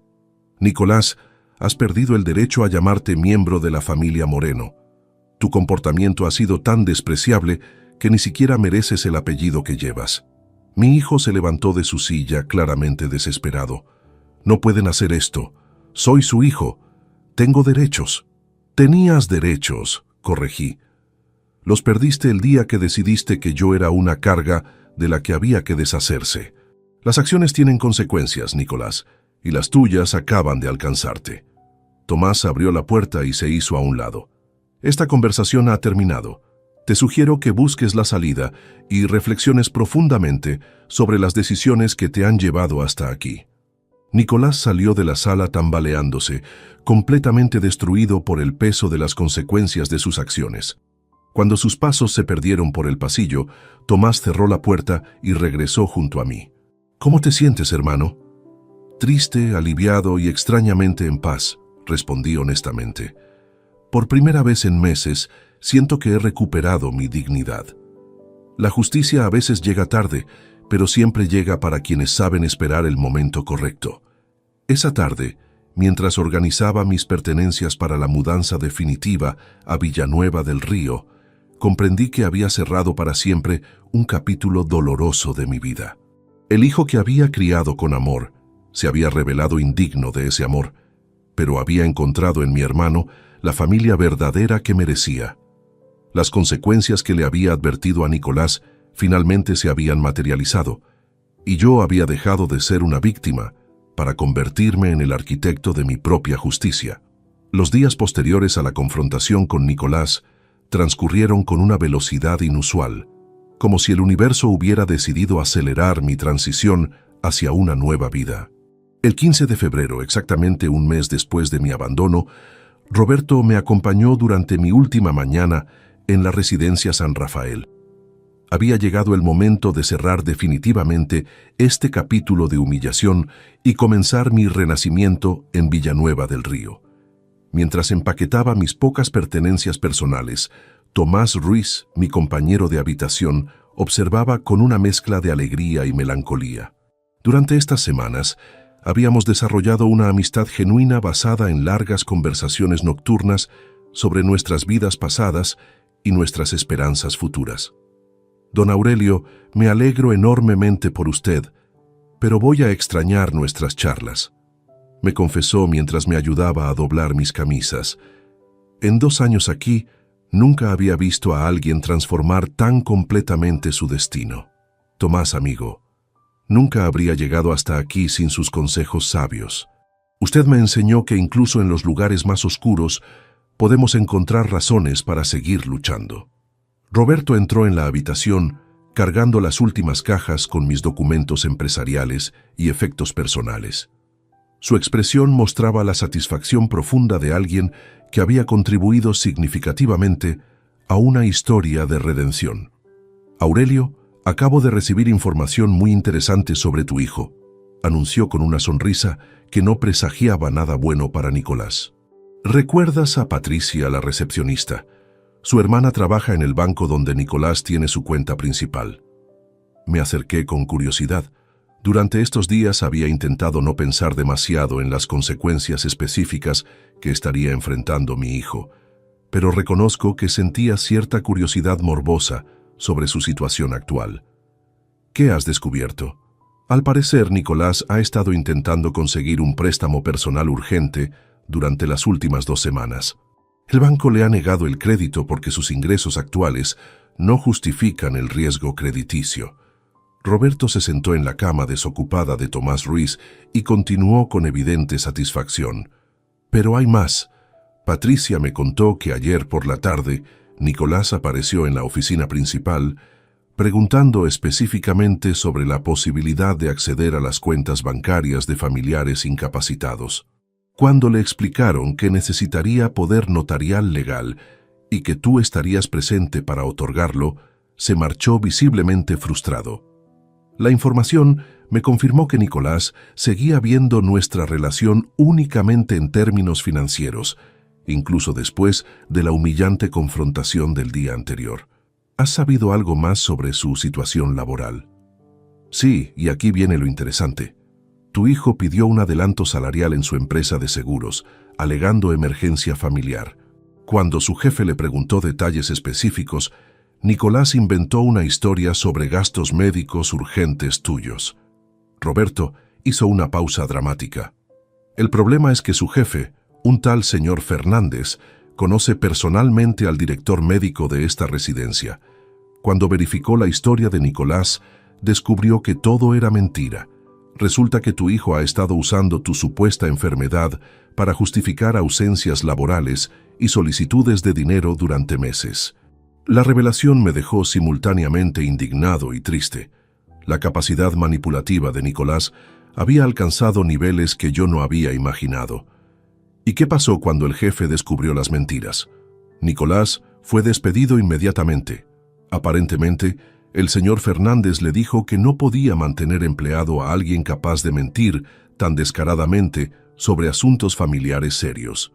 Nicolás, has perdido el derecho a llamarte miembro de la familia Moreno. Tu comportamiento ha sido tan despreciable que ni siquiera mereces el apellido que llevas. Mi hijo se levantó de su silla, claramente desesperado. No pueden hacer esto. Soy su hijo. Tengo derechos. Tenías derechos, corregí. Los perdiste el día que decidiste que yo era una carga de la que había que deshacerse. Las acciones tienen consecuencias, Nicolás, y las tuyas acaban de alcanzarte. Tomás abrió la puerta y se hizo a un lado. Esta conversación ha terminado. Te sugiero que busques la salida y reflexiones profundamente sobre las decisiones que te han llevado hasta aquí. Nicolás salió de la sala tambaleándose, completamente destruido por el peso de las consecuencias de sus acciones. Cuando sus pasos se perdieron por el pasillo, Tomás cerró la puerta y regresó junto a mí. ¿Cómo te sientes, hermano? Triste, aliviado y extrañamente en paz, respondí honestamente. Por primera vez en meses, siento que he recuperado mi dignidad. La justicia a veces llega tarde, pero siempre llega para quienes saben esperar el momento correcto. Esa tarde, mientras organizaba mis pertenencias para la mudanza definitiva a Villanueva del Río, comprendí que había cerrado para siempre un capítulo doloroso de mi vida. El hijo que había criado con amor se había revelado indigno de ese amor, pero había encontrado en mi hermano la familia verdadera que merecía. Las consecuencias que le había advertido a Nicolás finalmente se habían materializado, y yo había dejado de ser una víctima para convertirme en el arquitecto de mi propia justicia. Los días posteriores a la confrontación con Nicolás transcurrieron con una velocidad inusual, como si el universo hubiera decidido acelerar mi transición hacia una nueva vida. El 15 de febrero, exactamente un mes después de mi abandono, Roberto me acompañó durante mi última mañana en la residencia San Rafael. Había llegado el momento de cerrar definitivamente este capítulo de humillación y comenzar mi renacimiento en Villanueva del Río. Mientras empaquetaba mis pocas pertenencias personales, Tomás Ruiz, mi compañero de habitación, observaba con una mezcla de alegría y melancolía. Durante estas semanas, habíamos desarrollado una amistad genuina basada en largas conversaciones nocturnas sobre nuestras vidas pasadas y nuestras esperanzas futuras. Don Aurelio, me alegro enormemente por usted, pero voy a extrañar nuestras charlas, me confesó mientras me ayudaba a doblar mis camisas. En 2 años aquí, nunca había visto a alguien transformar tan completamente su destino. Tomás, amigo, nunca habría llegado hasta aquí sin sus consejos sabios. Usted me enseñó que incluso en los lugares más oscuros podemos encontrar razones para seguir luchando. Roberto entró en la habitación cargando las últimas cajas con mis documentos empresariales y efectos personales. Su expresión mostraba la satisfacción profunda de alguien que había contribuido significativamente a una historia de redención. Aurelio, acabo de recibir información muy interesante sobre tu hijo. anunció con una sonrisa que no presagiaba nada bueno para Nicolás. ¿Recuerdas a Patricia, la recepcionista? Su hermana trabaja en el banco donde Nicolás tiene su cuenta principal. Me acerqué con curiosidad. Durante estos días había intentado no pensar demasiado en las consecuencias específicas que estaría enfrentando mi hijo, pero reconozco que sentía cierta curiosidad morbosa sobre su situación actual. ¿Qué has descubierto? Al parecer, Nicolás ha estado intentando conseguir un préstamo personal urgente durante las últimas 2 semanas. El banco le ha negado el crédito porque sus ingresos actuales no justifican el riesgo crediticio. Roberto se sentó en la cama desocupada de Tomás Ruiz y continuó con evidente satisfacción. Pero hay más. Patricia me contó que ayer por la tarde Nicolás apareció en la oficina principal preguntando específicamente sobre la posibilidad de acceder a las cuentas bancarias de familiares incapacitados. Cuando le explicaron que necesitaría poder notarial legal y que tú estarías presente para otorgarlo, se marchó visiblemente frustrado. La información me confirmó que Nicolás seguía viendo nuestra relación únicamente en términos financieros, incluso después de la humillante confrontación del día anterior. ¿Has sabido algo más sobre su situación laboral? Sí, y aquí viene lo interesante. Tu hijo pidió un adelanto salarial en su empresa de seguros, alegando emergencia familiar. Cuando su jefe le preguntó detalles específicos, Nicolás inventó una historia sobre gastos médicos urgentes tuyos. Roberto hizo una pausa dramática. El problema es que su jefe, un tal señor Fernández, conoce personalmente al director médico de esta residencia. Cuando verificó la historia de Nicolás, descubrió que todo era mentira. Resulta que tu hijo ha estado usando tu supuesta enfermedad para justificar ausencias laborales y solicitudes de dinero durante meses. La revelación me dejó simultáneamente indignado y triste. La capacidad manipulativa de Nicolás había alcanzado niveles que yo no había imaginado. ¿Y qué pasó cuando el jefe descubrió las mentiras? Nicolás fue despedido inmediatamente. Aparentemente, el señor Fernández le dijo que no podía mantener empleado a alguien capaz de mentir tan descaradamente sobre asuntos familiares serios.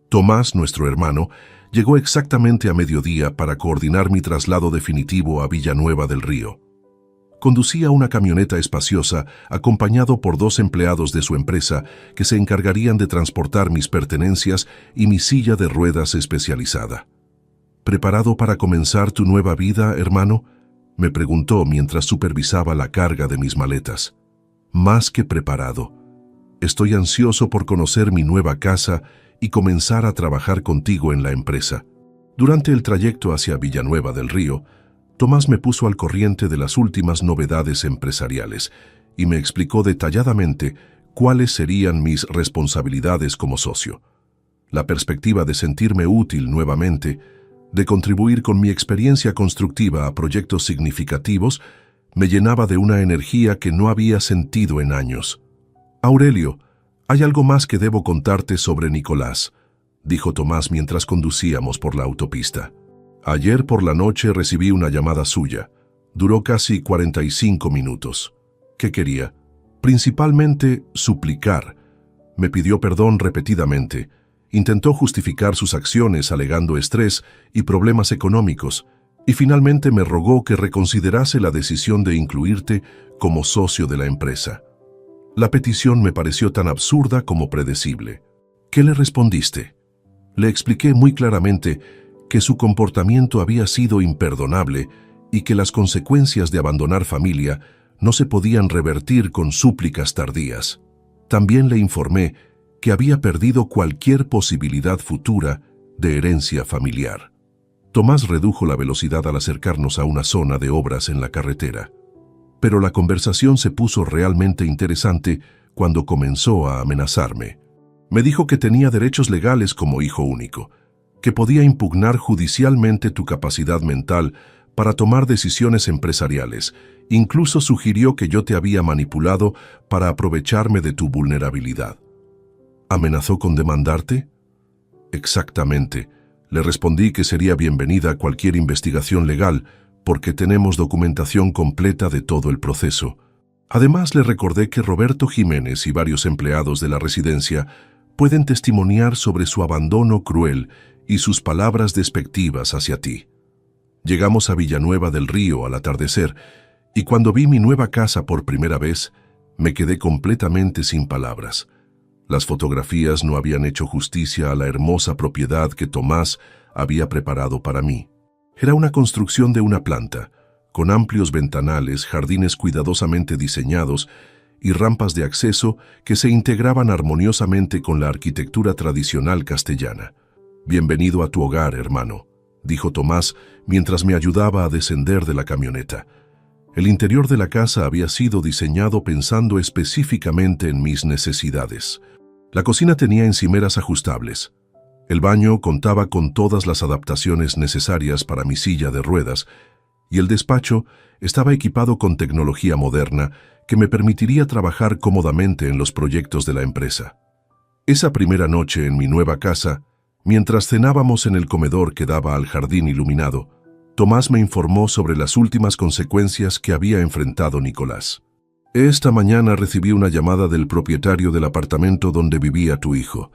Tomás, nuestro hermano, llegó exactamente a mediodía para coordinar mi traslado definitivo a Villanueva del Río. Conducía una camioneta espaciosa acompañado por 2 empleados de su empresa que se encargarían de transportar mis pertenencias y mi silla de ruedas especializada. ¿Preparado para comenzar tu nueva vida, hermano?, me preguntó mientras supervisaba la carga de mis maletas. Más que preparado. Estoy ansioso por conocer mi nueva casa y comenzar a trabajar contigo en la empresa. Durante el trayecto hacia Villanueva del Río, Tomás me puso al corriente de las últimas novedades empresariales y me explicó detalladamente cuáles serían mis responsabilidades como socio. La perspectiva de sentirme útil nuevamente, de contribuir con mi experiencia constructiva a proyectos significativos, me llenaba de una energía que no había sentido en años. Aurelio, hay algo más que debo contarte sobre Nicolás, dijo Tomás mientras conducíamos por la autopista. Ayer por la noche recibí una llamada suya. Duró casi 45 minutos. ¿Qué quería? Principalmente suplicar. Me pidió perdón repetidamente. Intentó justificar sus acciones alegando estrés y problemas económicos, y finalmente me rogó que reconsiderase la decisión de incluirte como socio de la empresa. La petición me pareció tan absurda como predecible. ¿Qué le respondiste? Le expliqué muy claramente que su comportamiento había sido imperdonable y que las consecuencias de abandonar familia no se podían revertir con súplicas tardías. También le informé que había perdido cualquier posibilidad futura de herencia familiar. Tomás redujo la velocidad al acercarnos a una zona de obras en la carretera. Pero la conversación se puso realmente interesante cuando comenzó a amenazarme. Me dijo que tenía derechos legales como hijo único, que podía impugnar judicialmente tu capacidad mental para tomar decisiones empresariales. Incluso sugirió que yo te había manipulado para aprovecharme de tu vulnerabilidad. ¿Amenazó con demandarte? Exactamente. Le respondí que sería bienvenida a cualquier investigación legal porque tenemos documentación completa de todo el proceso. Además, le recordé que Roberto Jiménez y varios empleados de la residencia pueden testimoniar sobre su abandono cruel y sus palabras despectivas hacia ti. Llegamos a Villanueva del Río al atardecer, y cuando vi mi nueva casa por primera vez, me quedé completamente sin palabras. Las fotografías no habían hecho justicia a la hermosa propiedad que Tomás había preparado para mí. Era una construcción de una planta, con amplios ventanales, jardines cuidadosamente diseñados y rampas de acceso que se integraban armoniosamente con la arquitectura tradicional castellana. «Bienvenido a tu hogar, hermano», dijo Tomás mientras me ayudaba a descender de la camioneta. El interior de la casa había sido diseñado pensando específicamente en mis necesidades. La cocina tenía encimeras ajustables. El baño contaba con todas las adaptaciones necesarias para mi silla de ruedas, y el despacho estaba equipado con tecnología moderna que me permitiría trabajar cómodamente en los proyectos de la empresa. Esa primera noche en mi nueva casa, mientras cenábamos en el comedor que daba al jardín iluminado, Tomás me informó sobre las últimas consecuencias que había enfrentado Nicolás. «Esta mañana recibí una llamada del propietario del apartamento donde vivía tu hijo.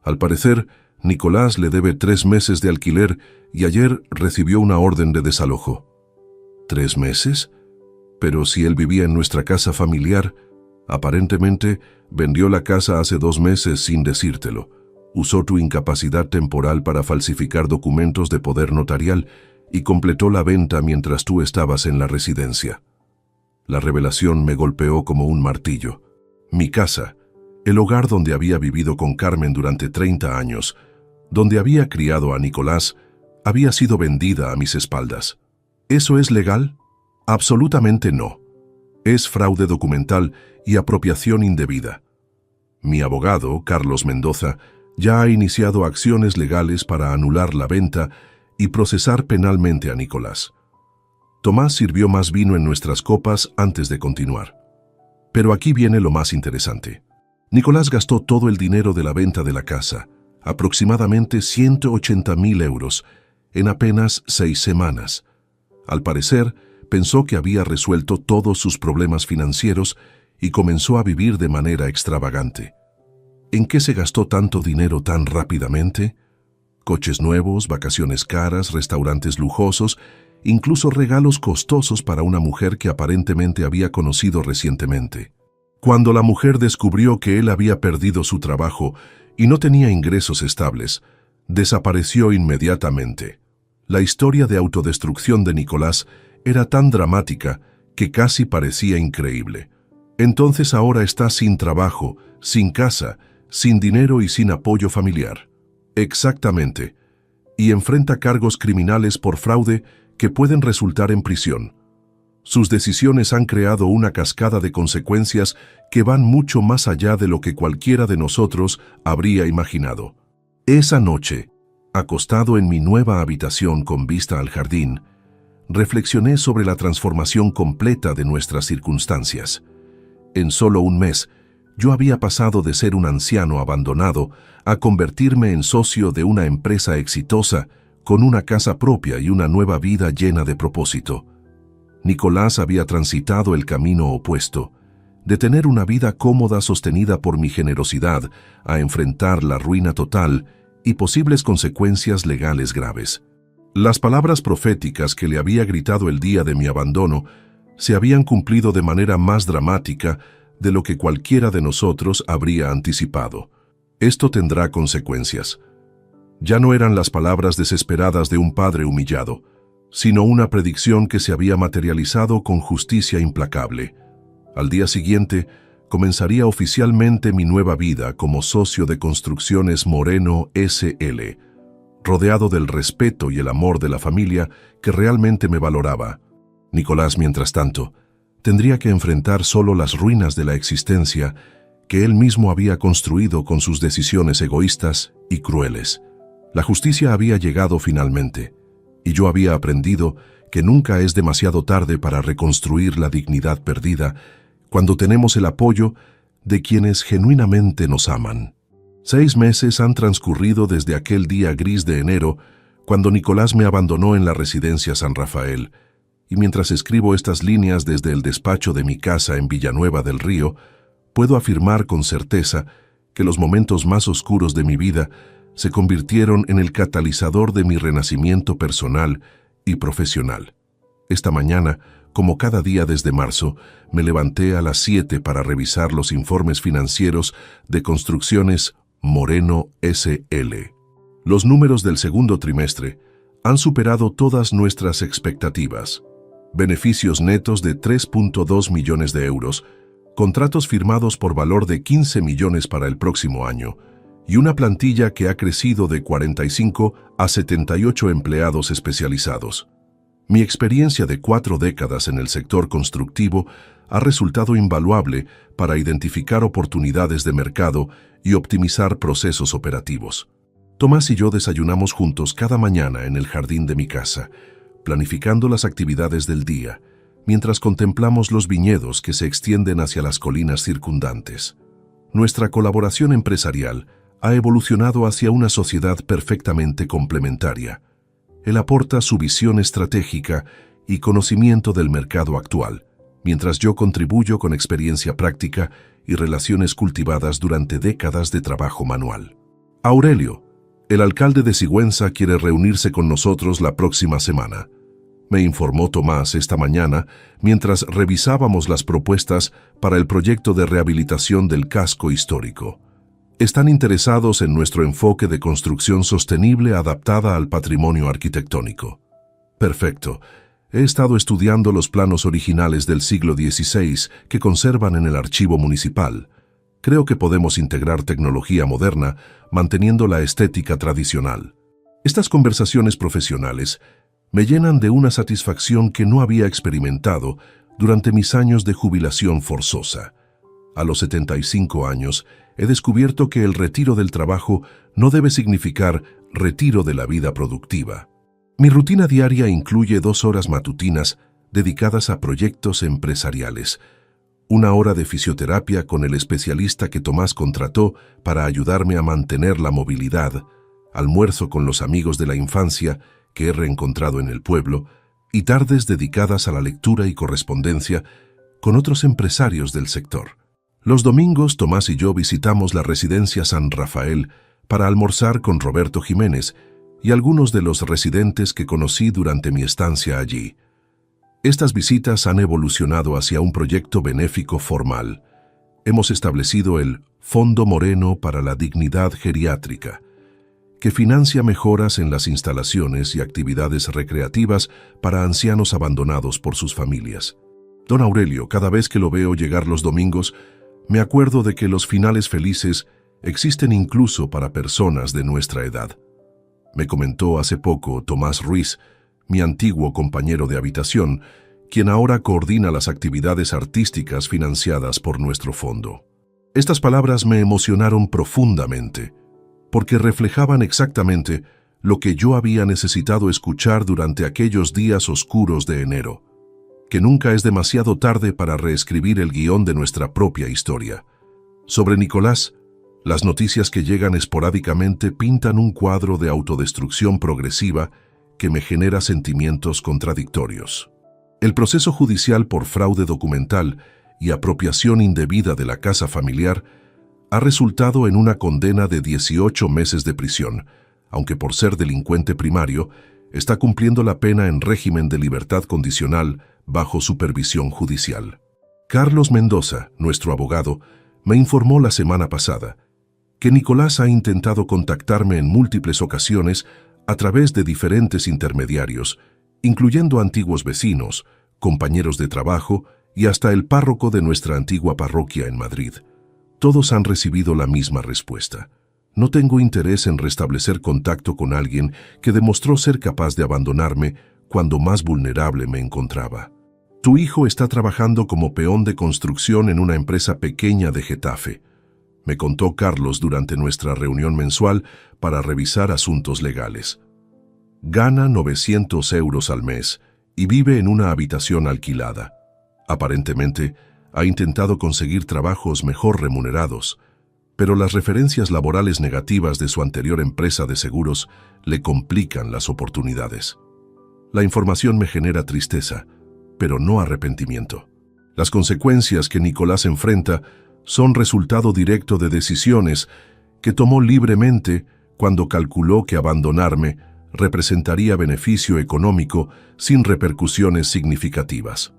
Al parecer, Nicolás le debe 3 meses de alquiler y ayer recibió una orden de desalojo». «¿3 meses? Pero si él vivía en nuestra casa familiar, aparentemente vendió la casa hace 2 meses sin decírtelo. Usó tu incapacidad temporal para falsificar documentos de poder notarial y completó la venta mientras tú estabas en la residencia». La revelación me golpeó como un martillo. Mi casa, el hogar donde había vivido con Carmen durante 30 años, donde había criado a Nicolás, había sido vendida a mis espaldas. ¿Eso es legal? Absolutamente no. Es fraude documental y apropiación indebida. Mi abogado, Carlos Mendoza, ya ha iniciado acciones legales para anular la venta y procesar penalmente a Nicolás. Tomás sirvió más vino en nuestras copas antes de continuar. Pero aquí viene lo más interesante. Nicolás gastó todo el dinero de la venta de la casa, aproximadamente 180.000 euros, en apenas 6 semanas. Al parecer, pensó que había resuelto todos sus problemas financieros y comenzó a vivir de manera extravagante. ¿En qué se gastó tanto dinero tan rápidamente? Coches nuevos, vacaciones caras, restaurantes lujosos, incluso regalos costosos para una mujer que aparentemente había conocido recientemente. Cuando la mujer descubrió que él había perdido su trabajo y no tenía ingresos estables, desapareció inmediatamente. La historia de autodestrucción de Nicolás era tan dramática que casi parecía increíble. Entonces ahora está sin trabajo, sin casa, sin dinero y sin apoyo familiar. Exactamente. Y enfrenta cargos criminales por fraude que pueden resultar en prisión. Sus decisiones han creado una cascada de consecuencias que van mucho más allá de lo que cualquiera de nosotros habría imaginado. Esa noche, acostado en mi nueva habitación con vista al jardín, reflexioné sobre la transformación completa de nuestras circunstancias. En solo un mes, yo había pasado de ser un anciano abandonado a convertirme en socio de una empresa exitosa con una casa propia y una nueva vida llena de propósito. Nicolás había transitado el camino opuesto, de tener una vida cómoda sostenida por mi generosidad a enfrentar la ruina total y posibles consecuencias legales graves. Las palabras proféticas que le había gritado el día de mi abandono se habían cumplido de manera más dramática de lo que cualquiera de nosotros habría anticipado. Esto tendrá consecuencias. Ya no eran las palabras desesperadas de un padre humillado, sino una predicción que se había materializado con justicia implacable. Al día siguiente, comenzaría oficialmente mi nueva vida como socio de Construcciones Moreno S.L., rodeado del respeto y el amor de la familia que realmente me valoraba. Nicolás, mientras tanto, tendría que enfrentar solo las ruinas de la existencia que él mismo había construido con sus decisiones egoístas y crueles. La justicia había llegado finalmente, y yo había aprendido que nunca es demasiado tarde para reconstruir la dignidad perdida cuando tenemos el apoyo de quienes genuinamente nos aman. 6 meses han transcurrido desde aquel día gris de enero, cuando Nicolás me abandonó en la residencia San Rafael, y mientras escribo estas líneas desde el despacho de mi casa en Villanueva del Río, puedo afirmar con certeza que los momentos más oscuros de mi vida se convirtieron en el catalizador de mi renacimiento personal y profesional. Esta mañana, como cada día desde marzo, me levanté a las 7 para revisar los informes financieros de Construcciones Moreno S.L. Los números del segundo trimestre han superado todas nuestras expectativas. Beneficios netos de 3.2 millones de euros, contratos firmados por valor de 15 millones para el próximo año, y una plantilla que ha crecido de 45 a 78 empleados especializados. Mi experiencia de 4 décadas en el sector constructivo ha resultado invaluable para identificar oportunidades de mercado y optimizar procesos operativos. Tomás y yo desayunamos juntos cada mañana en el jardín de mi casa, planificando las actividades del día, mientras contemplamos los viñedos que se extienden hacia las colinas circundantes. Nuestra colaboración empresarial ha evolucionado hacia una sociedad perfectamente complementaria. Él aporta su visión estratégica y conocimiento del mercado actual, mientras yo contribuyo con experiencia práctica y relaciones cultivadas durante décadas de trabajo manual. Aurelio, el alcalde de Sigüenza, quiere reunirse con nosotros la próxima semana, me informó Tomás esta mañana mientras revisábamos las propuestas para el proyecto de rehabilitación del casco histórico. Están interesados en nuestro enfoque de construcción sostenible adaptada al patrimonio arquitectónico. Perfecto. He estado estudiando los planos originales del siglo XVI que conservan en el archivo municipal. Creo que podemos integrar tecnología moderna manteniendo la estética tradicional. Estas conversaciones profesionales me llenan de una satisfacción que no había experimentado durante mis años de jubilación forzosa. A los 75 años, he descubierto que el retiro del trabajo no debe significar retiro de la vida productiva. Mi rutina diaria incluye 2 horas matutinas dedicadas a proyectos empresariales, 1 hora de fisioterapia con el especialista que Tomás contrató para ayudarme a mantener la movilidad, almuerzo con los amigos de la infancia que he reencontrado en el pueblo, y tardes dedicadas a la lectura y correspondencia con otros empresarios del sector. Los domingos, Tomás y yo visitamos la residencia San Rafael para almorzar con Roberto Jiménez y algunos de los residentes que conocí durante mi estancia allí. Estas visitas han evolucionado hacia un proyecto benéfico formal. Hemos establecido el Fondo Moreno para la Dignidad Geriátrica, que financia mejoras en las instalaciones y actividades recreativas para ancianos abandonados por sus familias. Don Aurelio, cada vez que lo veo llegar los domingos, me acuerdo de que los finales felices existen incluso para personas de nuestra edad. Me comentó hace poco Tomás Ruiz, mi antiguo compañero de habitación, quien ahora coordina las actividades artísticas financiadas por nuestro fondo. Estas palabras me emocionaron profundamente, porque reflejaban exactamente lo que yo había necesitado escuchar durante aquellos días oscuros de enero, que nunca es demasiado tarde para reescribir el guión de nuestra propia historia. Sobre Nicolás, las noticias que llegan esporádicamente pintan un cuadro de autodestrucción progresiva que me genera sentimientos contradictorios. El proceso judicial por fraude documental y apropiación indebida de la casa familiar ha resultado en una condena de 18 meses de prisión, aunque por ser delincuente primario, está cumpliendo la pena en régimen de libertad condicional bajo supervisión judicial. Carlos Mendoza, nuestro abogado, me informó la semana pasada que Nicolás ha intentado contactarme en múltiples ocasiones a través de diferentes intermediarios, incluyendo antiguos vecinos, compañeros de trabajo y hasta el párroco de nuestra antigua parroquia en Madrid. Todos han recibido la misma respuesta. No tengo interés en restablecer contacto con alguien que demostró ser capaz de abandonarme cuando más vulnerable me encontraba. Tu hijo está trabajando como peón de construcción en una empresa pequeña de Getafe, me contó Carlos durante nuestra reunión mensual para revisar asuntos legales. Gana 900 euros al mes y vive en una habitación alquilada. Aparentemente, ha intentado conseguir trabajos mejor remunerados, pero las referencias laborales negativas de su anterior empresa de seguros le complican las oportunidades. La información me genera tristeza, pero no arrepentimiento. Las consecuencias que Nicolás enfrenta son resultado directo de decisiones que tomó libremente cuando calculó que abandonarme representaría beneficio económico sin repercusiones significativas.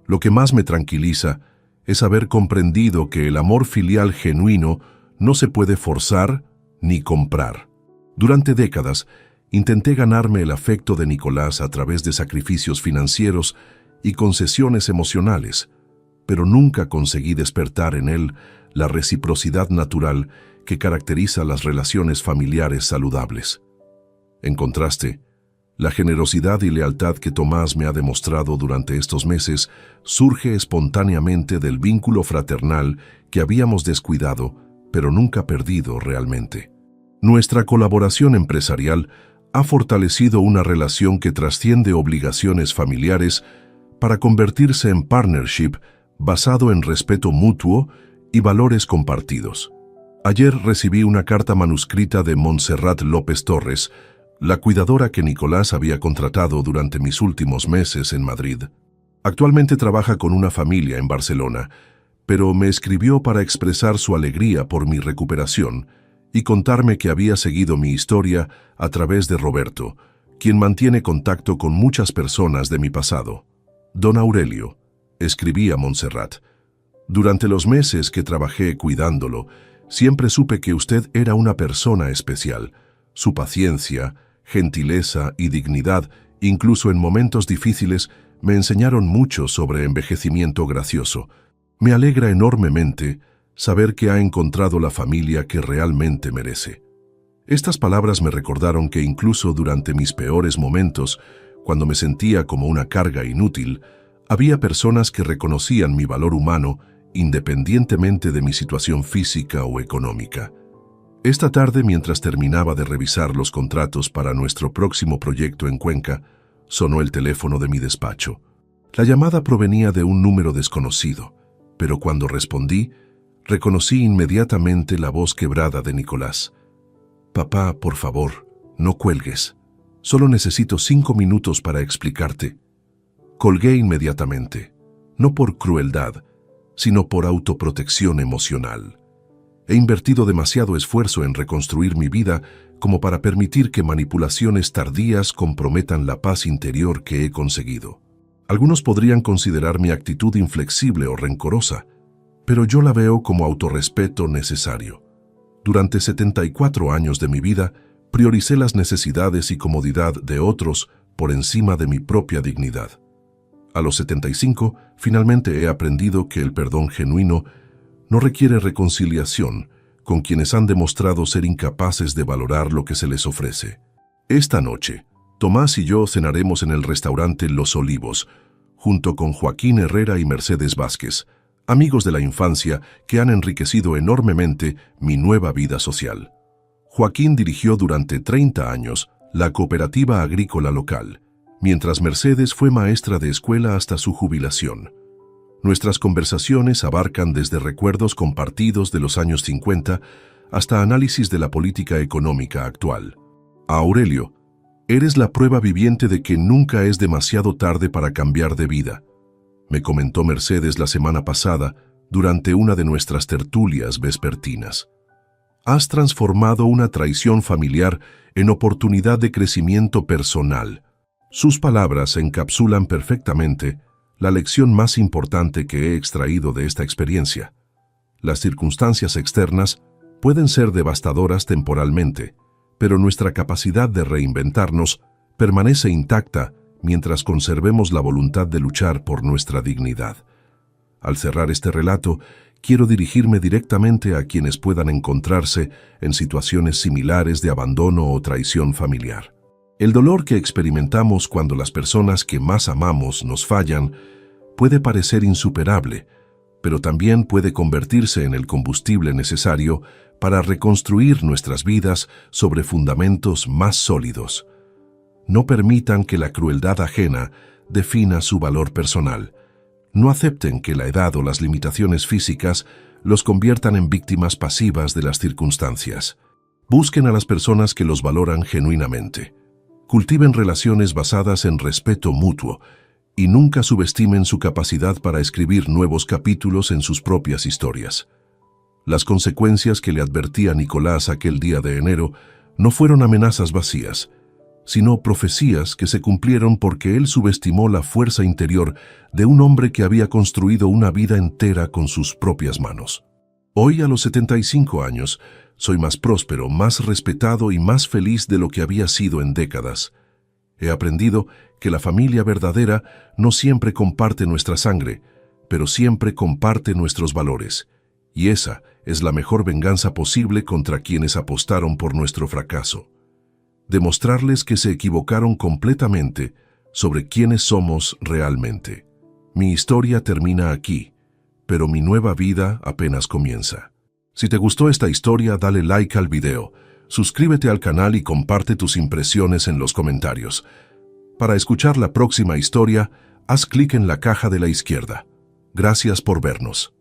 Lo que más me tranquiliza es haber comprendido que el amor filial genuino no se puede forzar ni comprar. Durante décadas, intenté ganarme el afecto de Nicolás a través de sacrificios financieros y concesiones emocionales, pero nunca conseguí despertar en él la reciprocidad natural que caracteriza las relaciones familiares saludables. En contraste, la generosidad y lealtad que Tomás me ha demostrado durante estos meses surge espontáneamente del vínculo fraternal que habíamos descuidado, pero nunca perdido realmente. Nuestra colaboración empresarial ha fortalecido una relación que trasciende obligaciones familiares para convertirse en partnership basado en respeto mutuo y valores compartidos. Ayer recibí una carta manuscrita de Montserrat López Torres, la cuidadora que Nicolás había contratado durante mis últimos meses en Madrid. Actualmente trabaja con una familia en Barcelona, pero me escribió para expresar su alegría por mi recuperación y contarme que había seguido mi historia a través de Roberto, quien mantiene contacto con muchas personas de mi pasado. Don Aurelio, escribía Montserrat, durante los meses que trabajé cuidándolo, siempre supe que usted era una persona especial. Su paciencia, gentileza y dignidad, incluso en momentos difíciles, me enseñaron mucho sobre envejecimiento gracioso. Me alegra enormemente saber que ha encontrado la familia que realmente merece. Estas palabras me recordaron que incluso durante mis peores momentos, cuando me sentía como una carga inútil, había personas que reconocían mi valor humano independientemente de mi situación física o económica. Esta tarde, mientras terminaba de revisar los contratos para nuestro próximo proyecto en Cuenca, sonó el teléfono de mi despacho. La llamada provenía de un número desconocido, pero cuando respondí, reconocí inmediatamente la voz quebrada de Nicolás. «Papá, por favor, no cuelgues. Solo necesito 5 minutos para explicarte». Colgué inmediatamente, no por crueldad, sino por autoprotección emocional. He invertido demasiado esfuerzo en reconstruir mi vida como para permitir que manipulaciones tardías comprometan la paz interior que he conseguido. Algunos podrían considerar mi actitud inflexible o rencorosa, pero yo la veo como autorrespeto necesario. Durante 74 años de mi vida, prioricé las necesidades y comodidad de otros por encima de mi propia dignidad. A los 75, finalmente he aprendido que el perdón genuino no requiere reconciliación con quienes han demostrado ser incapaces de valorar lo que se les ofrece. Esta noche, Tomás y yo cenaremos en el restaurante Los Olivos, junto con Joaquín Herrera y Mercedes Vázquez, amigos de la infancia que han enriquecido enormemente mi nueva vida social. Joaquín dirigió durante 30 años la cooperativa agrícola local, mientras Mercedes fue maestra de escuela hasta su jubilación. Nuestras conversaciones abarcan desde recuerdos compartidos de los años 50 hasta análisis de la política económica actual. Aurelio, eres la prueba viviente de que nunca es demasiado tarde para cambiar de vida, me comentó Mercedes la semana pasada durante una de nuestras tertulias vespertinas. Has transformado una traición familiar en oportunidad de crecimiento personal. Sus palabras encapsulan perfectamente la lección más importante que he extraído de esta experiencia. Las circunstancias externas pueden ser devastadoras temporalmente, pero nuestra capacidad de reinventarnos permanece intacta mientras conservemos la voluntad de luchar por nuestra dignidad. Al cerrar este relato, quiero dirigirme directamente a quienes puedan encontrarse en situaciones similares de abandono o traición familiar. El dolor que experimentamos cuando las personas que más amamos nos fallan puede parecer insuperable, pero también puede convertirse en el combustible necesario para reconstruir nuestras vidas sobre fundamentos más sólidos. No permitan que la crueldad ajena defina su valor personal. No acepten que la edad o las limitaciones físicas los conviertan en víctimas pasivas de las circunstancias. Busquen a las personas que los valoran genuinamente. Cultiven relaciones basadas en respeto mutuo Y nunca subestimen su capacidad para escribir nuevos capítulos en sus propias historias. Las consecuencias que le advertía Nicolás aquel día de enero no fueron amenazas vacías, sino profecías que se cumplieron porque él subestimó la fuerza interior de un hombre que había construido una vida entera con sus propias manos. Hoy, a los 75 años, soy más próspero, más respetado y más feliz de lo que había sido en décadas. He aprendido que la familia verdadera no siempre comparte nuestra sangre, pero siempre comparte nuestros valores. Y esa es la mejor venganza posible contra quienes apostaron por nuestro fracaso. Demostrarles que se equivocaron completamente sobre quiénes somos realmente. Mi historia termina aquí, pero mi nueva vida apenas comienza. Si te gustó esta historia, dale like al video, suscríbete al canal y comparte tus impresiones en los comentarios. Para escuchar la próxima historia, haz clic en la caja de la izquierda. Gracias por vernos.